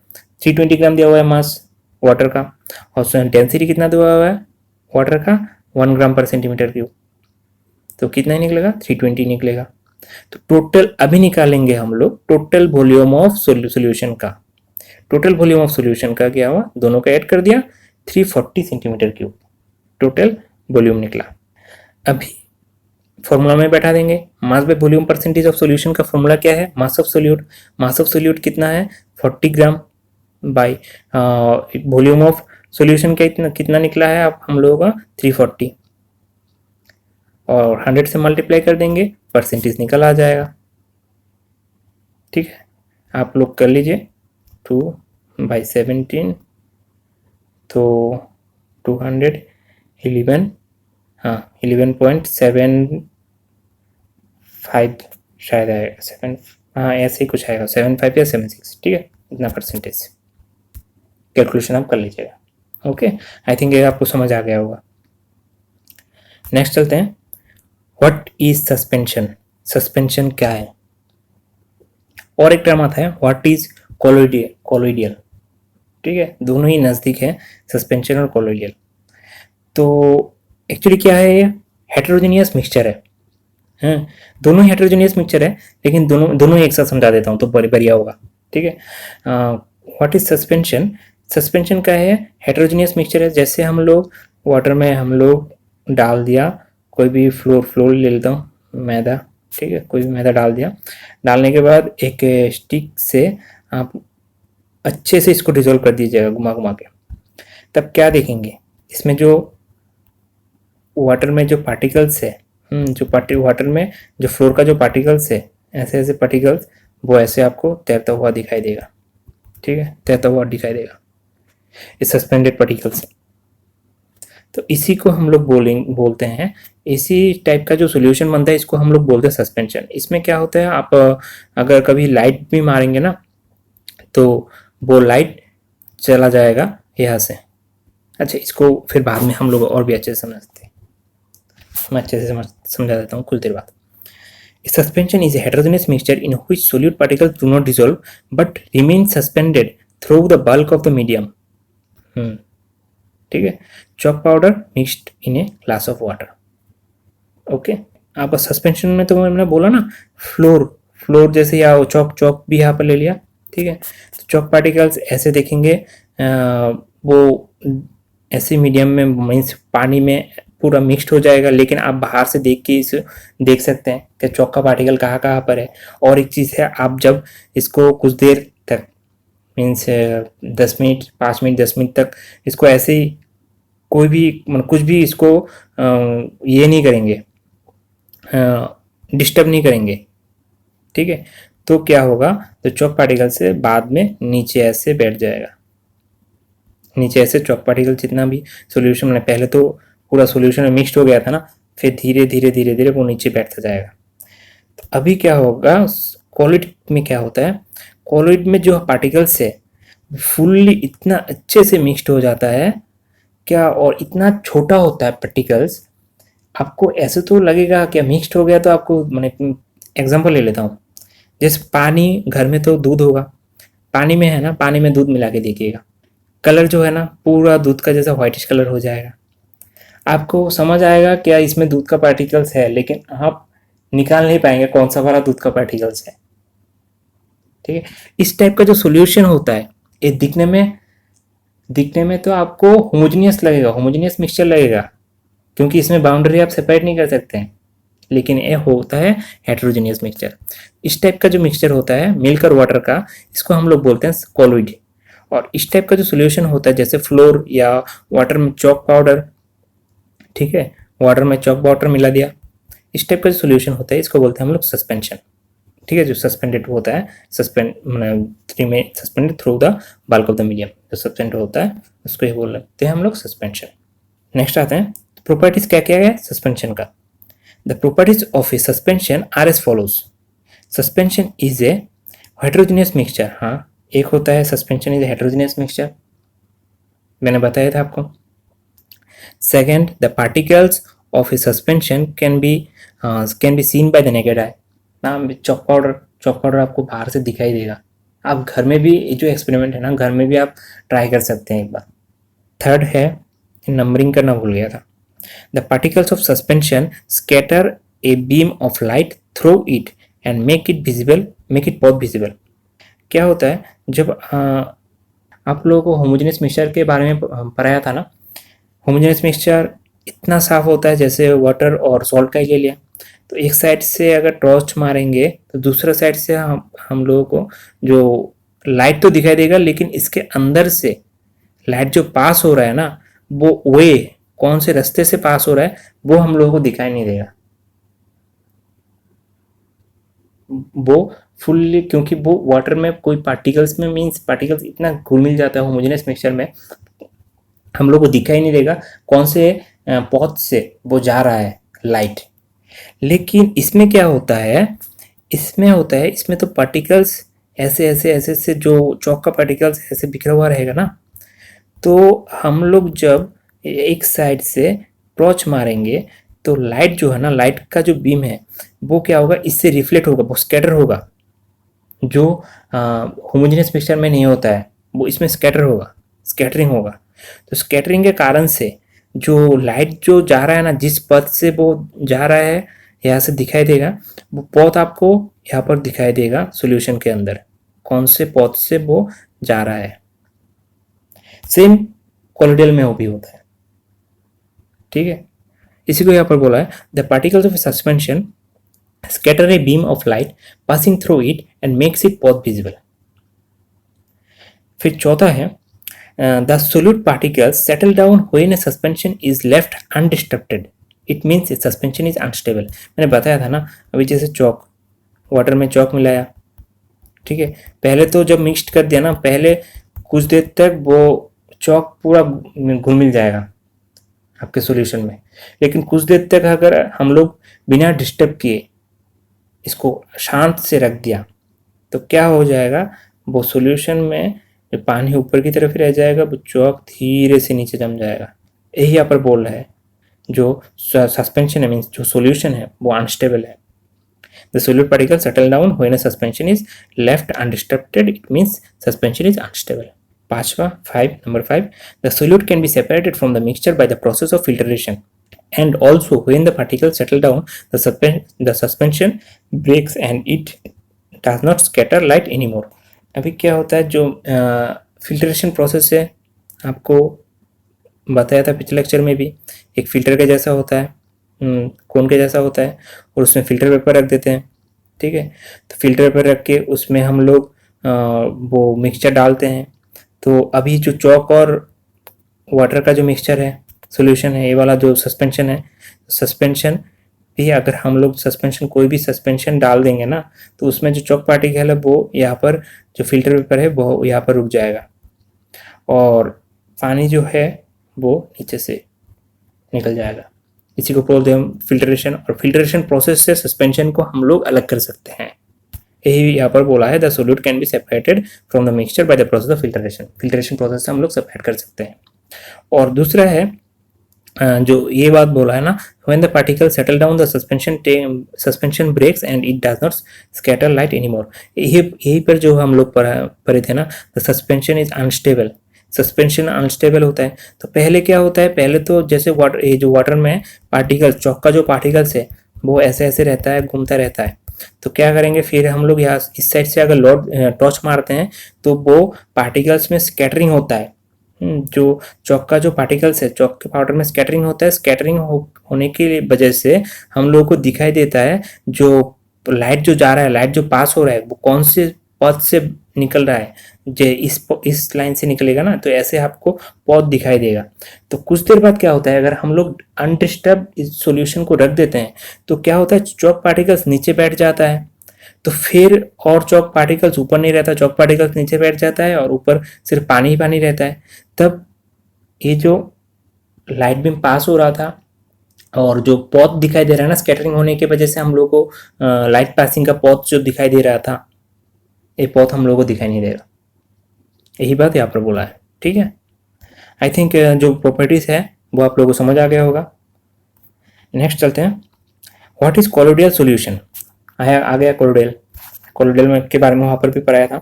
320 ग्राम दिया हुआ है मास वाटर का, और डेंसिटी कितना दिया हुआ है वाटर का 1 ग्राम पर सेंटीमीटर क्यूब, तो कितना ही निकलेगा 320 निकलेगा। तो टोटल अभी निकालेंगे हम लोग टोटल वॉल्यूम ऑफ सॉल्यूशन का। टोटल वॉल्यूम ऑफ सॉल्यूशन का क्या हुआ, दोनों का ऐड कर दिया 340 सेंटीमीटर क्यूब टोटल वॉल्यूम निकला। अभी फॉर्मूला में बैठा देंगे, मास by volume percentage of solution का फॉर्मूला क्या है, मास ऑफ सोल्यूट कितना है 40 ग्राम बाय वॉल्यूम ऑफ सॉल्यूशन का कितना निकला है अब हम लोगों का 340, और 100 से मल्टीप्लाई कर देंगे परसेंटेज निकल आ जाएगा। ठीक है, आप लोग कर लीजिए 2/17, तो 211, हाँ 11.75 शायद आएगा, 7, हाँ ऐसे ही कुछ आएगा, 75 या 76, ठीक है, इतना परसेंटेज कैलकुलेशन आप कर लीजिएगा। ओके, आई थिंक ये आपको समझ आ गया होगा। नेक्स्ट चलते हैं, व्हाट इज सस्पेंशन। सस्पेंशन क्या है? और एक टर्म आता है व्हाट इज कोलोइडियल। ठीक है, दोनों ही नज़दीक है, सस्पेंशन और कोलोइडियल। तो एक्चुअली क्या है, ये हेटेरोजेनियस मिक्सचर है। हैं, दोनों ही हेटेरोजेनियस मिक्सचर है, लेकिन दोनों ही एक साथ समझा देता हूँ तो बढ़िया होगा। ठीक है, व्हाट इज सस्पेंशन। सस्पेंशन क्या है, हेटेरोजेनियस मिक्सचर है। जैसे हम लोग वाटर में हम लोग डाल दिया कोई भी फ्लोर ले लेता हूँ, मैदा, ठीक है, कोई भी मैदा डाल दिया, डालने के बाद एक स्टिक से आप अच्छे से इसको डिजोल्व कर दीजिएगा घुमा घुमा के। तब क्या देखेंगे, इसमें जो वाटर में जो पार्टिकल्स है, वाटर में जो फ्लोर का जो पार्टिकल्स है, ऐसे ऐसे पार्टिकल्स, वो ऐसे आपको तैरता हुआ दिखाई देगा। ठीक है, तैरता हुआ दिखाई देगा, ये सस्पेंडेड पार्टिकल्स। तो इसी को हम लोग बोलते हैं, इसी टाइप का जो सोल्यूशन बनता है इसको हम लोग बोलते हैं सस्पेंशन। इसमें क्या होता है, आप अगर कभी लाइट भी मारेंगे ना तो वो लाइट चला जाएगा यहाँ से। अच्छा, इसको फिर बाद में हम लोग और भी अच्छे से समझते हैं, मैं अच्छे से समझा देता हूँ कुछ देर बाद। Suspension is a heterogeneous mixture in which solute particles do not dissolve but remain suspended through the bulk of the medium. ठीक है, chalk powder mixed in a glass of water. Okay, आपका सस्पेंशन में तो मैंने बोला ना, floor जैसे या चौक भी यहाँ पर ले लिया। ठीक है, तो चौक पार्टिकल्स ऐसे देखेंगे, वो ऐसे मीडियम में मीन्स पानी में पूरा मिक्स्ड हो जाएगा, लेकिन आप बाहर से देख सकते हैं कि चौक का पार्टिकल कहाँ कहाँ पर है। और एक चीज़ है, आप जब इसको कुछ देर तक मीन्स 10 मिनट 5 मिनट 10 मिनट तक इसको ऐसे ही कोई भी कुछ भी इसको ये नहीं करेंगे, डिस्टर्ब नहीं करेंगे। ठीक है, तो क्या होगा, तो चौक पार्टिकल से बाद में नीचे ऐसे बैठ जाएगा, नीचे ऐसे चौक पार्टिकल जितना भी सोल्यूशन में, पहले तो पूरा सोल्यूशन में मिक्स्ड हो गया था ना, फिर धीरे धीरे धीरे धीरे वो नीचे बैठता जाएगा। तो अभी क्या होगा, कोलिड में क्या होता है, कोलिड में जो पार्टिकल्स है फुल्ली इतना अच्छे से मिक्स्ड हो जाता है क्या, और इतना छोटा होता है पार्टिकल्स, आपको ऐसे तो लगेगा कि मिक्स्ड हो गया। तो आपको मैंने एग्जांपल ले लेता हूँ, जैसे पानी, घर में तो दूध होगा, पानी में है ना, पानी में दूध मिला के देखिएगा, कलर जो है ना पूरा दूध का जैसा व्हाइटिश कलर हो जाएगा। आपको समझ आएगा क्या इसमें दूध का पार्टिकल्स है, लेकिन आप निकाल नहीं पाएंगे कौन सा वाला दूध का पार्टिकल्स है। ठीक है, इस टाइप का जो सोल्यूशन होता है, ये दिखने में तो आपको होमोजेनियस लगेगा, होमोजेनियस मिक्सचर लगेगा, क्योंकि इसमें बाउंड्री आप सेपरेट नहीं कर सकते हैं, लेकिन ये होता है हेटेरोजेनियस मिक्सचर। इस टाइप का जो मिक्सचर होता है मिल्क और वाटर का, इसको हम लोग बोलते हैं कोलोइड। और इस टाइप का जो सोल्यूशन होता है, जैसे फ्लोर या वाटर में चॉक पाउडर, ठीक है, वाटर में चॉक पाउडर मिला दिया, इस टाइप का जो सोल्यूशन होता है इसको बोलते हैं हम लोग सस्पेंशन। ठीक है, जो सस्पेंडेड होता है, suspended through the bulk of the medium, जो सस्पेंडेड होता है उसको ही बोलते हैं हम लोग सस्पेंशन। नेक्स्ट आते हैं प्रॉपर्टीज, क्या क्या है सस्पेंशन का। The properties of a suspension are as follows. Suspension is a heterogeneous mixture. हाँ, एक होता है suspension is a heterogeneous mixture, मैंने बताया था आपको। Second, the particles of a suspension can be seen by the naked eye. Chalk powder आपको बाहर से दिखाई देगा, आप घर में भी, जो एक्सपेरिमेंट है ना, घर में भी आप ट्राई कर सकते हैं एक बार। थर्ड है, नंबरिंग करना भूल गया था, the particles of suspension scatter a beam of light through it and make it बहुत विजिबल। क्या होता है, जब आप लोगों को होमोजेनियस मिक्सचर के बारे में पढ़ाया था ना, होमोजेनियस मिक्सचर इतना साफ होता है, जैसे वाटर और सॉल्ट का ही ले लिया, तो एक साइड से अगर टॉर्च मारेंगे तो दूसरा साइड से हम लोगों को जो लाइट तो दिखाई देगा, लेकिन इसके अंदर से लाइट जो पास हो रहा है ना, वो वे कौन से रास्ते से पास हो रहा है वो हम लोगों को दिखाई नहीं देगा। वो फुल्ली, क्योंकि वो वाटर में कोई पार्टिकल्स में मीन्स पार्टिकल्स इतना घुल मिल जाता है होमोजेनियस मिक्सचर में, हम लोग को दिखाई नहीं देगा कौन से पॉथ से वो जा रहा है लाइट। लेकिन इसमें क्या होता है, इसमें तो पार्टिकल्स ऐसे ऐसे ऐसे ऐसे जो चौक का पार्टिकल्स ऐसे बिखरा हुआ रहेगा ना, तो हम लोग जब एक साइड से टॉर्च मारेंगे तो लाइट जो है ना, लाइट का जो बीम है वो क्या होगा, इससे रिफ्लेक्ट होगा, वो स्कैटर होगा, जो होमोजेनियस मिक्सचर में नहीं होता है, वो इसमें स्कैटर होगा, स्कैटरिंग होगा। तो स्कैटरिंग के कारण से जो लाइट जो जा रहा है ना, जिस पथ से वो जा रहा है यहाँ से दिखाई देगा, वो पथ आपको यहाँ पर दिखाई देगा सॉल्यूशन के अंदर, कौन से पथ से वो जा रहा है। सेम कोलोइडल में वो भी होता है, ठीक है। इसी को यहाँ पर बोला है the particles of suspension scatter a beam of light passing through it and makes it path visible। फिर चौथा है the solute particles settle down when a suspension is left undisturbed, it means a suspension is unstable। मैंने बताया था ना अभी, जैसे चौक, water में चौक मिलाया, ठीक है, पहले तो जब मिक्स्ड कर दिया ना, पहले कुछ देर तक वो चौक पूरा घुल मिल जाएगा आपके सॉल्यूशन में, लेकिन कुछ देर तक अगर हम लोग बिना डिस्टर्ब किए इसको शांत से रख दिया तो क्या हो जाएगा, वो सॉल्यूशन में जो पानी ऊपर की तरफ रह जाएगा, वो चौक धीरे से नीचे जम जाएगा। यही यहाँ पर बोल रहा है, जो सस्पेंशन है मीन्स जो सॉल्यूशन है वो अनस्टेबल है। The solute particle settle down when a suspension is left undisturbed, it means suspension is unstable. पांचवा, नंबर 5, the solute can be separated from the mixture by the process of filtration and also when the particles settle down the suspension breaks and it does not scatter light anymore। अभी क्या होता है, जो filtration process है आपको बताया था पिछले लेक्चर में भी, एक फिल्टर के जैसा होता है, कोन के जैसा होता है, और उसमें फिल्टर पेपर रख देते हैं, ठीक है। तो फिल्टर पेपर रख के उसमें हम लोग वो मिक्सचर डालते हैं। तो अभी जो चौक और वाटर का जो मिक्सचर है, सॉल्यूशन है, ये वाला जो सस्पेंशन है, सस्पेंशन भी अगर हम लोग सस्पेंशन कोई भी सस्पेंशन डाल देंगे ना, तो उसमें जो चौक पार्टिकल है वो यहाँ पर जो फिल्टर पेपर है वो यहाँ पर रुक जाएगा, और पानी जो है वो नीचे से निकल जाएगा। इसी को बोलते हैं हम फिल्ट्रेशन, और फिल्ट्रेशन प्रोसेस से सस्पेंशन को हम लोग अलग कर सकते हैं। यही यहाँ पर बोला है the solute can be separated from the mixture by the process of filtration. Filtration process से हम लोग सेपरेट कर सकते हैं। और दूसरा है जो ये बात बोला है ना, when the particles settle down the suspension breaks and it does not scatter light anymore। यही पर जो हम लोग पढ़े थे ना, the suspension is unstable, suspension unstable होता है। तो पहले क्या होता है, पहले तो जैसे वाटर, ये जो वाटर में पार्टिकल्स, चौक का जो पार्टिकल्स है वो ऐसे ऐसे रहता है, घूमता रहता है। तो क्या करेंगे फिर हम लोग यहाँ इस साइड से अगर टॉर्च मारते हैं तो वो पार्टिकल्स में स्कैटरिंग होता है। जो चौक का जो पार्टिकल्स है, चौक के पाउडर में स्कैटरिंग होता है, स्कैटरिंग होने की वजह से हम लोगों को दिखाई देता है जो लाइट जो जा रहा है, लाइट जो पास हो रहा है वो कौन से पथ से निकल रहा है। जो इस लाइन से निकलेगा ना, तो ऐसे आपको पथ दिखाई देगा। तो कुछ देर बाद क्या होता है, अगर हम लोग अनडिस्टर्ब इस सॉल्यूशन को रख देते हैं तो क्या होता है, चौक पार्टिकल्स नीचे बैठ जाता है, तो फिर और चौक पार्टिकल्स ऊपर नहीं रहता, चौक पार्टिकल्स नीचे बैठ जाता है और ऊपर सिर्फ पानी ही पानी रहता है। तब ये जो लाइट बीम पास हो रहा था और जो पॉथ दिखाई दे रहा है ना, स्कैटरिंग होने की वजह से हम लोग को लाइट पासिंग का पॉथ जो दिखाई दे रहा था, ये पॉथ हम लोग को दिखाई नहीं देगा। यही बात यहाँ पर बोला है, ठीक है। आई थिंक जो प्रॉपर्टीज है वो आप लोगों को समझ आ गया होगा। नेक्स्ट चलते हैं, व्हाट इज कोलोइडल सॉल्यूशन। आ गया कोलोइडल में के बारे में वहां पर भी पढ़ाया था।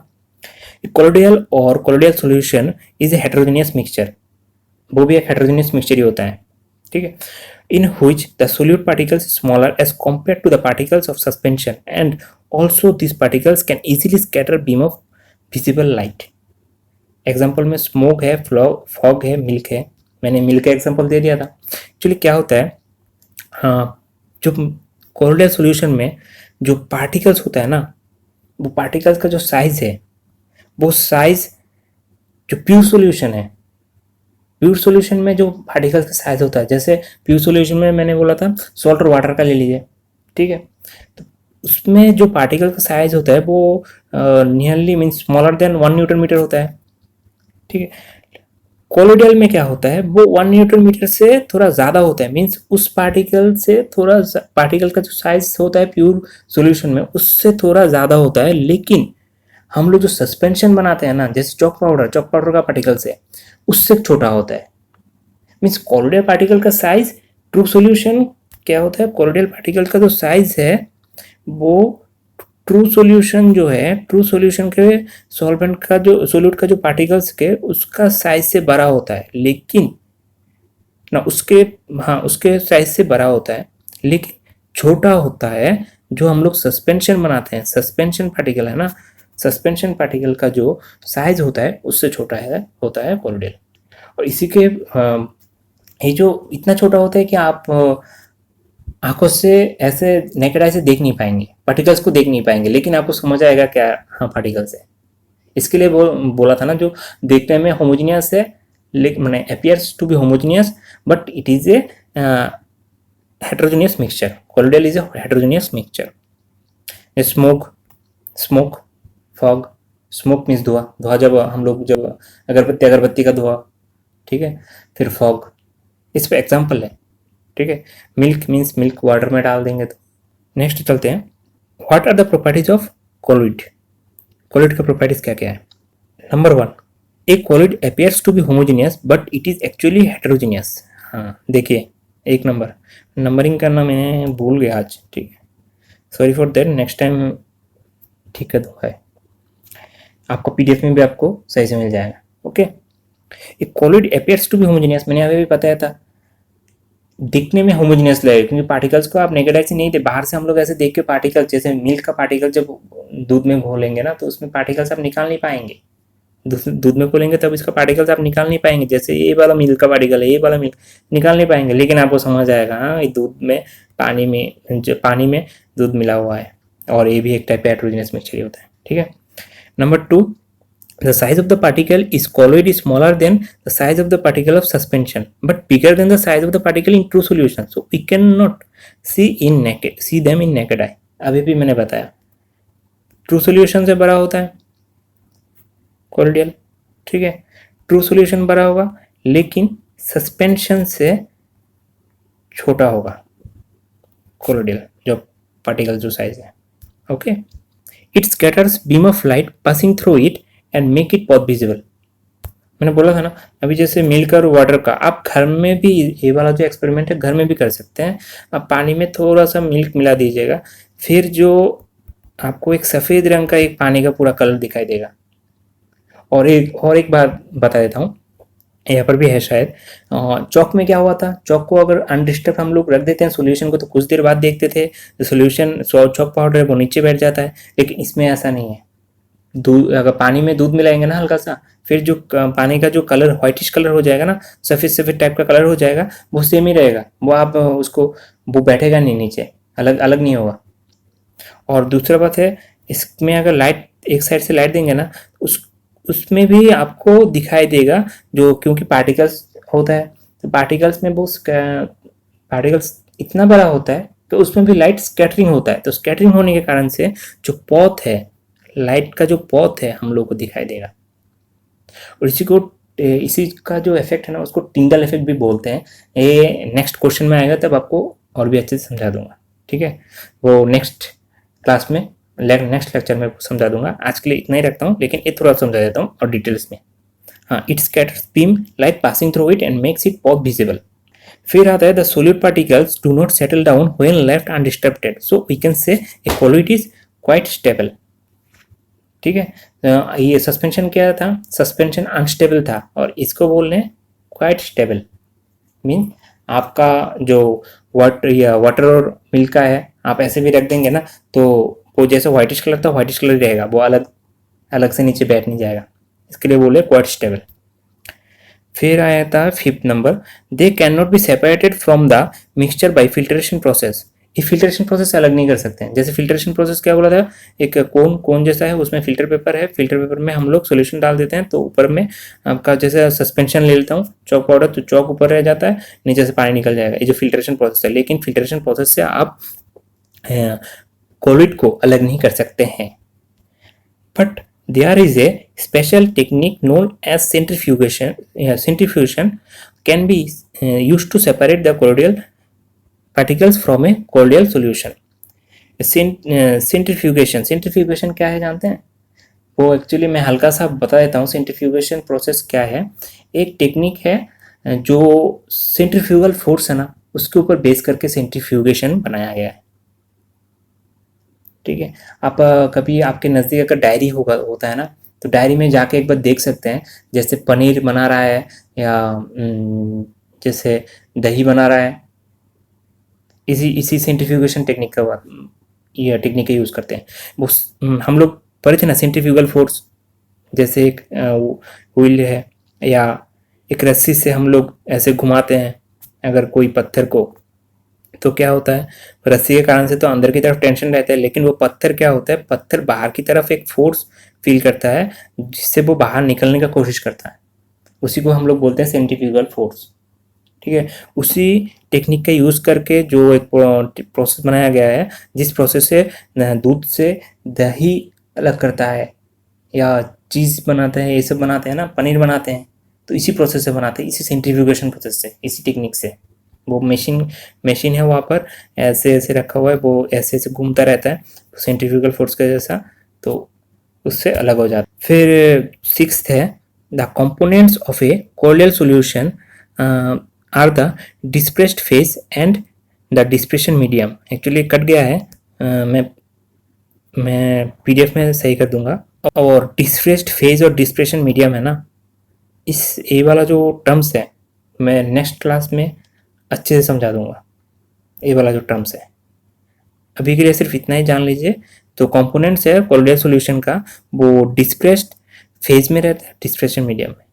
कोलोइडल और colloidal solution is a heterogeneous mixture, वो भी एक हेटेरोजेनियस मिक्सचर ही होता है, ठीक है। in which the solute particles is smaller as compared to the particles of suspension and also these particles can easily scatter beam of visible light। Example में smoke है, fog है, मिल्क है। मैंने milk का एग्जाम्पल दे दिया था। Actually क्या होता है, हाँ, जो कोलोइडल सॉल्यूशन में जो पार्टिकल्स होता है ना, वो पार्टिकल्स का जो साइज है, वो साइज जो प्योर सॉल्यूशन है, प्योर सॉल्यूशन में जो पार्टिकल्स का साइज होता है, जैसे प्योर सॉल्यूशन में मैंने बोला था सॉल्ट और वाटर का ले लीजिए, ठीक है। तो उसमें जो पार्टिकल का साइज होता है वो nearly means smaller than 1 newton metre होता है, ठीक है। कोलोइडल में क्या होता है, वो 1 न्यूटन मीटर से थोड़ा ज़्यादा होता है, मीन्स उस पार्टिकल से थोड़ा, पार्टिकल का जो साइज होता है प्योर सॉल्यूशन में उससे थोड़ा ज़्यादा होता है, लेकिन हम लोग जो सस्पेंशन बनाते हैं ना, जैसे चॉक पाउडर का पार्टिकल से उससे छोटा होता है। मीन्स कोलोइडल पार्टिकल का साइज ट्रू सॉल्यूशन क्या होता है, कोलोइडल पार्टिकल का जो साइज है वो ट्रू सॉल्यूशन जो है, ट्रू सॉल्यूशन के सॉल्वेंट का जो सोल्यूट का जो पार्टिकल्स के उसका साइज से बड़ा होता है, लेकिन ना उसके, हाँ उसके साइज से बड़ा होता है लेकिन छोटा होता है जो हम लोग सस्पेंशन बनाते हैं, सस्पेंशन पार्टिकल है ना, सस्पेंशन पार्टिकल का जो साइज होता है उससे छोटा है, होता है कोलोइडल। और इसी के ये जो इतना छोटा होता है कि आप आंखों से ऐसे नेकेड आई से देख नहीं पाएंगे, पार्टिकल्स को देख नहीं पाएंगे, लेकिन आपको समझ आएगा क्या, हाँ पार्टिकल्स है। इसके लिए बोला था ना, जो देखने में होमोजीनियस है लेकिन मैंने appears to be homogeneous but it is a heterogeneous mixture, colloidal is a heterogeneous mixture. Smoke, fog, smoke means धुआं, धुआं जब हम लोग जब अगरबत्ती का धुआं, ठीक है। फिर फॉग, इस पे एग्जाम्पल है, ठीक है। मिल्क मीन्स मिल्क वाटर में डाल देंगे तो। नेक्स्ट चलते हैं, what are the properties of colloid, colloid का प्रॉपर्टीज क्या क्या है। Number 1, a colloid appears to be homogeneous but it is actually heterogeneous. हाँ देखिए, एक नंबर, नंबरिंग करना मैं भूल गया आज, ठीक है, sorry for that, next time ठीक कर दूंगा, आपको पीडीएफ में भी आपको सही से मिल जाएगा, okay. A colloid appears to be homogeneous, मैंने अभी भी बताया था, दिखने में होमोजीनियस लगेगा क्योंकि पार्टिकल्स को आप नेकेड आई से नहीं दे, बाहर से हम लोग ऐसे देख के पार्टिकल, जैसे मिल्क का पार्टिकल जब दूध में घोलेंगे ना तो उसमें पार्टिकल्स आप निकाल नहीं पाएंगे, दूध में घोलेंगे तब इसका पार्टिकल्स आप निकाल नहीं पाएंगे, जैसे ये वाला मिल्क का पार्टिकल है, ये वाला मिल्क निकाल नहीं पाएंगे, लेकिन आपको समझ आएगा हाँ ये दूध में, पानी में दूध मिला हुआ है, और ये भी एक टाइप हेटेरोजेनियस मिक्सचर होता है, ठीक है। Number 2, the size of the particle is colloid is smaller than the size of the particle of suspension but bigger than the size of the particle in true solution, so we cannot see them in naked eye। अभी भी मैंने बताया true solution से बड़ा होता है colloidal, ठीक है, ट्रू सॉल्यूशन बड़ा होगा लेकिन सस्पेंशन से छोटा होगा कोलोइडल जो पार्टिकल जो साइज है, okay. It scatters beam of light passing through it and make it pot visible. मैंने बोला था ना अभी, जैसे मिल्क और वाटर का, आप घर में भी ये वाला जो एक्सपेरिमेंट है घर में भी कर सकते हैं। आप पानी में थोड़ा सा मिल्क मिला दीजिएगा, फिर जो आपको एक सफ़ेद रंग का एक पानी का पूरा कलर दिखाई देगा। और एक बात बता देता हूँ, यहाँ पर भी है शायद, चौक में क्या हुआ था, चौक को अगर अनडिस्टर्ब हम लोग रख देते हैं सोल्यूशन को तो कुछ देर बाद देखते थे जो सोल्यूशन चौक पाउडर है वो नीचे बैठ जाता है, लेकिन इसमें ऐसा नहीं है। दूध, अगर पानी में दूध मिलाएंगे ना हल्का सा, फिर जो पानी का जो कलर व्हाइटिश कलर हो जाएगा ना, सफ़ेद टाइप का कलर हो जाएगा, वो सेम ही रहेगा, वो आप उसको वो बैठेगा नहीं नीचे, अलग अलग नहीं होगा। और दूसरा बात है, इसमें अगर लाइट एक साइड से लाइट देंगे ना उसमें भी आपको दिखाई देगा, जो क्योंकि पार्टिकल्स होता है तो पार्टिकल्स में वो पार्टिकल्स इतना बड़ा होता है तो उसमें भी लाइट स्कैटरिंग होता है, तो स्कैटरिंग होने के कारण से जो पॉथ है, लाइट का जो पॉथ है हम लोग को दिखाई देगा। और इसी का जो इफेक्ट है ना उसको टिंडल इफेक्ट भी बोलते हैं। ये नेक्स्ट क्वेश्चन में आएगा तब आपको और भी अच्छे से समझा दूंगा, ठीक है, वो नेक्स्ट क्लास में नेक्स्ट लेक्चर में समझा दूंगा। आज के लिए इतना ही रखता हूँ, लेकिन ये थोड़ा समझा देता हूँ और डिटेल्स में। हाँ, it scatters beam light passing through it and makes it pop visible. फिर आता है the solute particles do not settle down when left undisturbed, so we can say a colloid is quite stable, ठीक है। ये suspension क्या था, suspension unstable था और इसको बोल रहे हैं क्वाइट स्टेबल। मीन आपका जो वाटर और मिल्क का है, आप ऐसे भी रख देंगे ना तो वो जैसे व्हाइटिश कलर था व्हाइटिश कलर रहेगा, वो अलग से नीचे बैठ नहीं जाएगा, इसके लिए बोले क्वाइट स्टेबल। फिर आया था 5th number, they can not be separated from the mixture by filtration process. ये फिल्ट्रेशन प्रोसेस से अलग नहीं कर सकते हैं। जैसे फिल्ट्रेशन प्रोसेस क्या बोला था, एक कोन जैसा है, उसमें फिल्टर पेपर है, फिल्टर पेपर में हम लोग सोल्यूशन डाल देते हैं, तो ऊपर में आपका जैसे सस्पेंशन ले लेता हूँ चौक पाउडर, तो चौक ऊपर रह जाता है, नीचे से पानी निकल जाएगा, ये जो फिल्ट्रेशन प्रोसेस है। लेकिन फिल्ट्रेशन प्रोसेस से आप कोलिड को अलग नहीं कर सकते हैं। But there is a special technique known as centrifugation. Centrifugation can be used to separate the colloidal particles from a colloidal solution. Centrifugation, centrifugation क्या है जानते हैं? वो एक्चुअली मैं हल्का सा बता देता हूँ सेंट्रीफ्यूगेशन प्रोसेस क्या है। एक टेक्निक है जो सेंट्रीफ्यूगल फोर्स है ना, उसके ऊपर बेस करके सेंट्रीफ्यूगेशन बनाया गया है। ठीक है, आप कभी आपके नज़दीक अगर डायरी होता है ना, तो डायरी में जाके एक बार देख सकते हैं, जैसे पनीर बना रहा है या जैसे दही बना रहा है, इसी इसी सेंट्रीफ्यूगेशन टेक्निक का ये टेक्निक का यूज़ करते हैं। वो हम लोग पढ़े थे ना सेंट्रीफ्यूगल फोर्स, जैसे एक व्हील है या एक रस्सी से हम लोग ऐसे घुमाते हैं अगर कोई पत्थर को, तो क्या होता है, रस्सी के कारण से तो अंदर की तरफ टेंशन रहता है, लेकिन वो पत्थर क्या होता है, पत्थर बाहर की तरफ एक फोर्स फील करता है जिससे वो बाहर निकलने का कोशिश करता है। उसी को हम लोग बोलते हैं सेंट्रीफ्यूगल फोर्स। ठीक है, उसी टेक्निक का यूज़ करके जो एक प्रोसेस बनाया गया है, जिस प्रोसेस से दूध से दही अलग करता है या चीज़ बनाते हैं, ये सब बनाते हैं ना, पनीर बनाते हैं, तो इसी प्रोसेस से बनाते हैं, इसी सेंट्रीफ्यूगेशन प्रोसेस से, इसी टेक्निक से। वो मशीन है वहाँ पर ऐसे ऐसे रखा हुआ है, वो ऐसे ऐसे घूमता रहता है सेंट्रीफ्यूगल फोर्स के जैसा, तो उससे अलग हो जाता है। फिर सिक्स्थ है the components of a colloidal solution are the dispersed phase and the dispersion medium. Actually कट गया है, मैं पीडीएफ में सही कर दूंगा। और डिस्प्रेस्ड फेज और डिस्प्रेशन मीडियम है ना, इस ये वाला जो टर्म्स है मैं नेक्स्ट क्लास में अच्छे से समझा दूंगा। ये वाला जो टर्म्स है अभी के लिए सिर्फ इतना ही जान लीजिए। तो कंपोनेंट्स है कोलोइडल सॉल्यूशन का, वो डिस्प्रेस्ड फेज में रहता है, डिस्प्रेशन मीडियम में।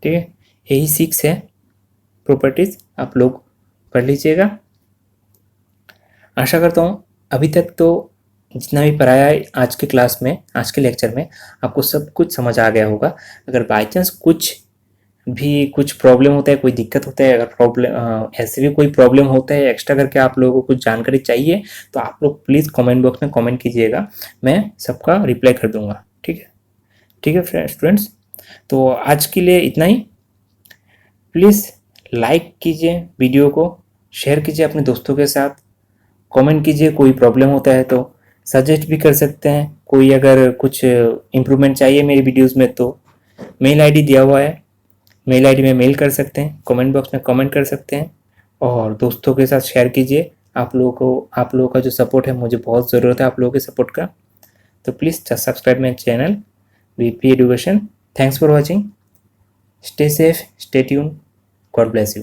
ठीक है, यही 6 है प्रॉपर्टीज, आप लोग पढ़ लीजिएगा। आशा करता हूँ अभी तक तो जितना भी पढ़ाया है आज के क्लास में, आज के लेक्चर में, आपको सब कुछ समझ आ गया होगा। अगर बाई चांस कुछ प्रॉब्लम होता है, कोई दिक्कत होता है, अगर प्रॉब्लम ऐसे भी कोई प्रॉब्लम होता है, एक्स्ट्रा करके आप लोगों को कुछ जानकारी चाहिए, तो आप लोग प्लीज़ कमेंट बॉक्स में कमेंट कीजिएगा, मैं सबका रिप्लाई कर दूंगा। ठीक है, ठीक है स्टूडेंट्स, तो आज के लिए इतना ही। प्लीज़ लाइक कीजिए वीडियो को, शेयर कीजिए अपने दोस्तों के साथ, कमेंट कीजिए, कोई प्रॉब्लम होता है तो सजेस्ट भी कर सकते हैं। कोई अगर कुछ इम्प्रूवमेंट चाहिए मेरी वीडियोस में तो मेल आईडी दिया हुआ है, मेल आईडी में मेल कर सकते हैं, कमेंट बॉक्स में कमेंट कर सकते हैं, और दोस्तों के साथ शेयर कीजिए। आप लोगों का जो सपोर्ट है, मुझे बहुत ज़रूरत है आप लोगों के सपोर्ट का। तो please subscribe my channel VP education. Thanks for watching, stay safe, stay tune, God bless you.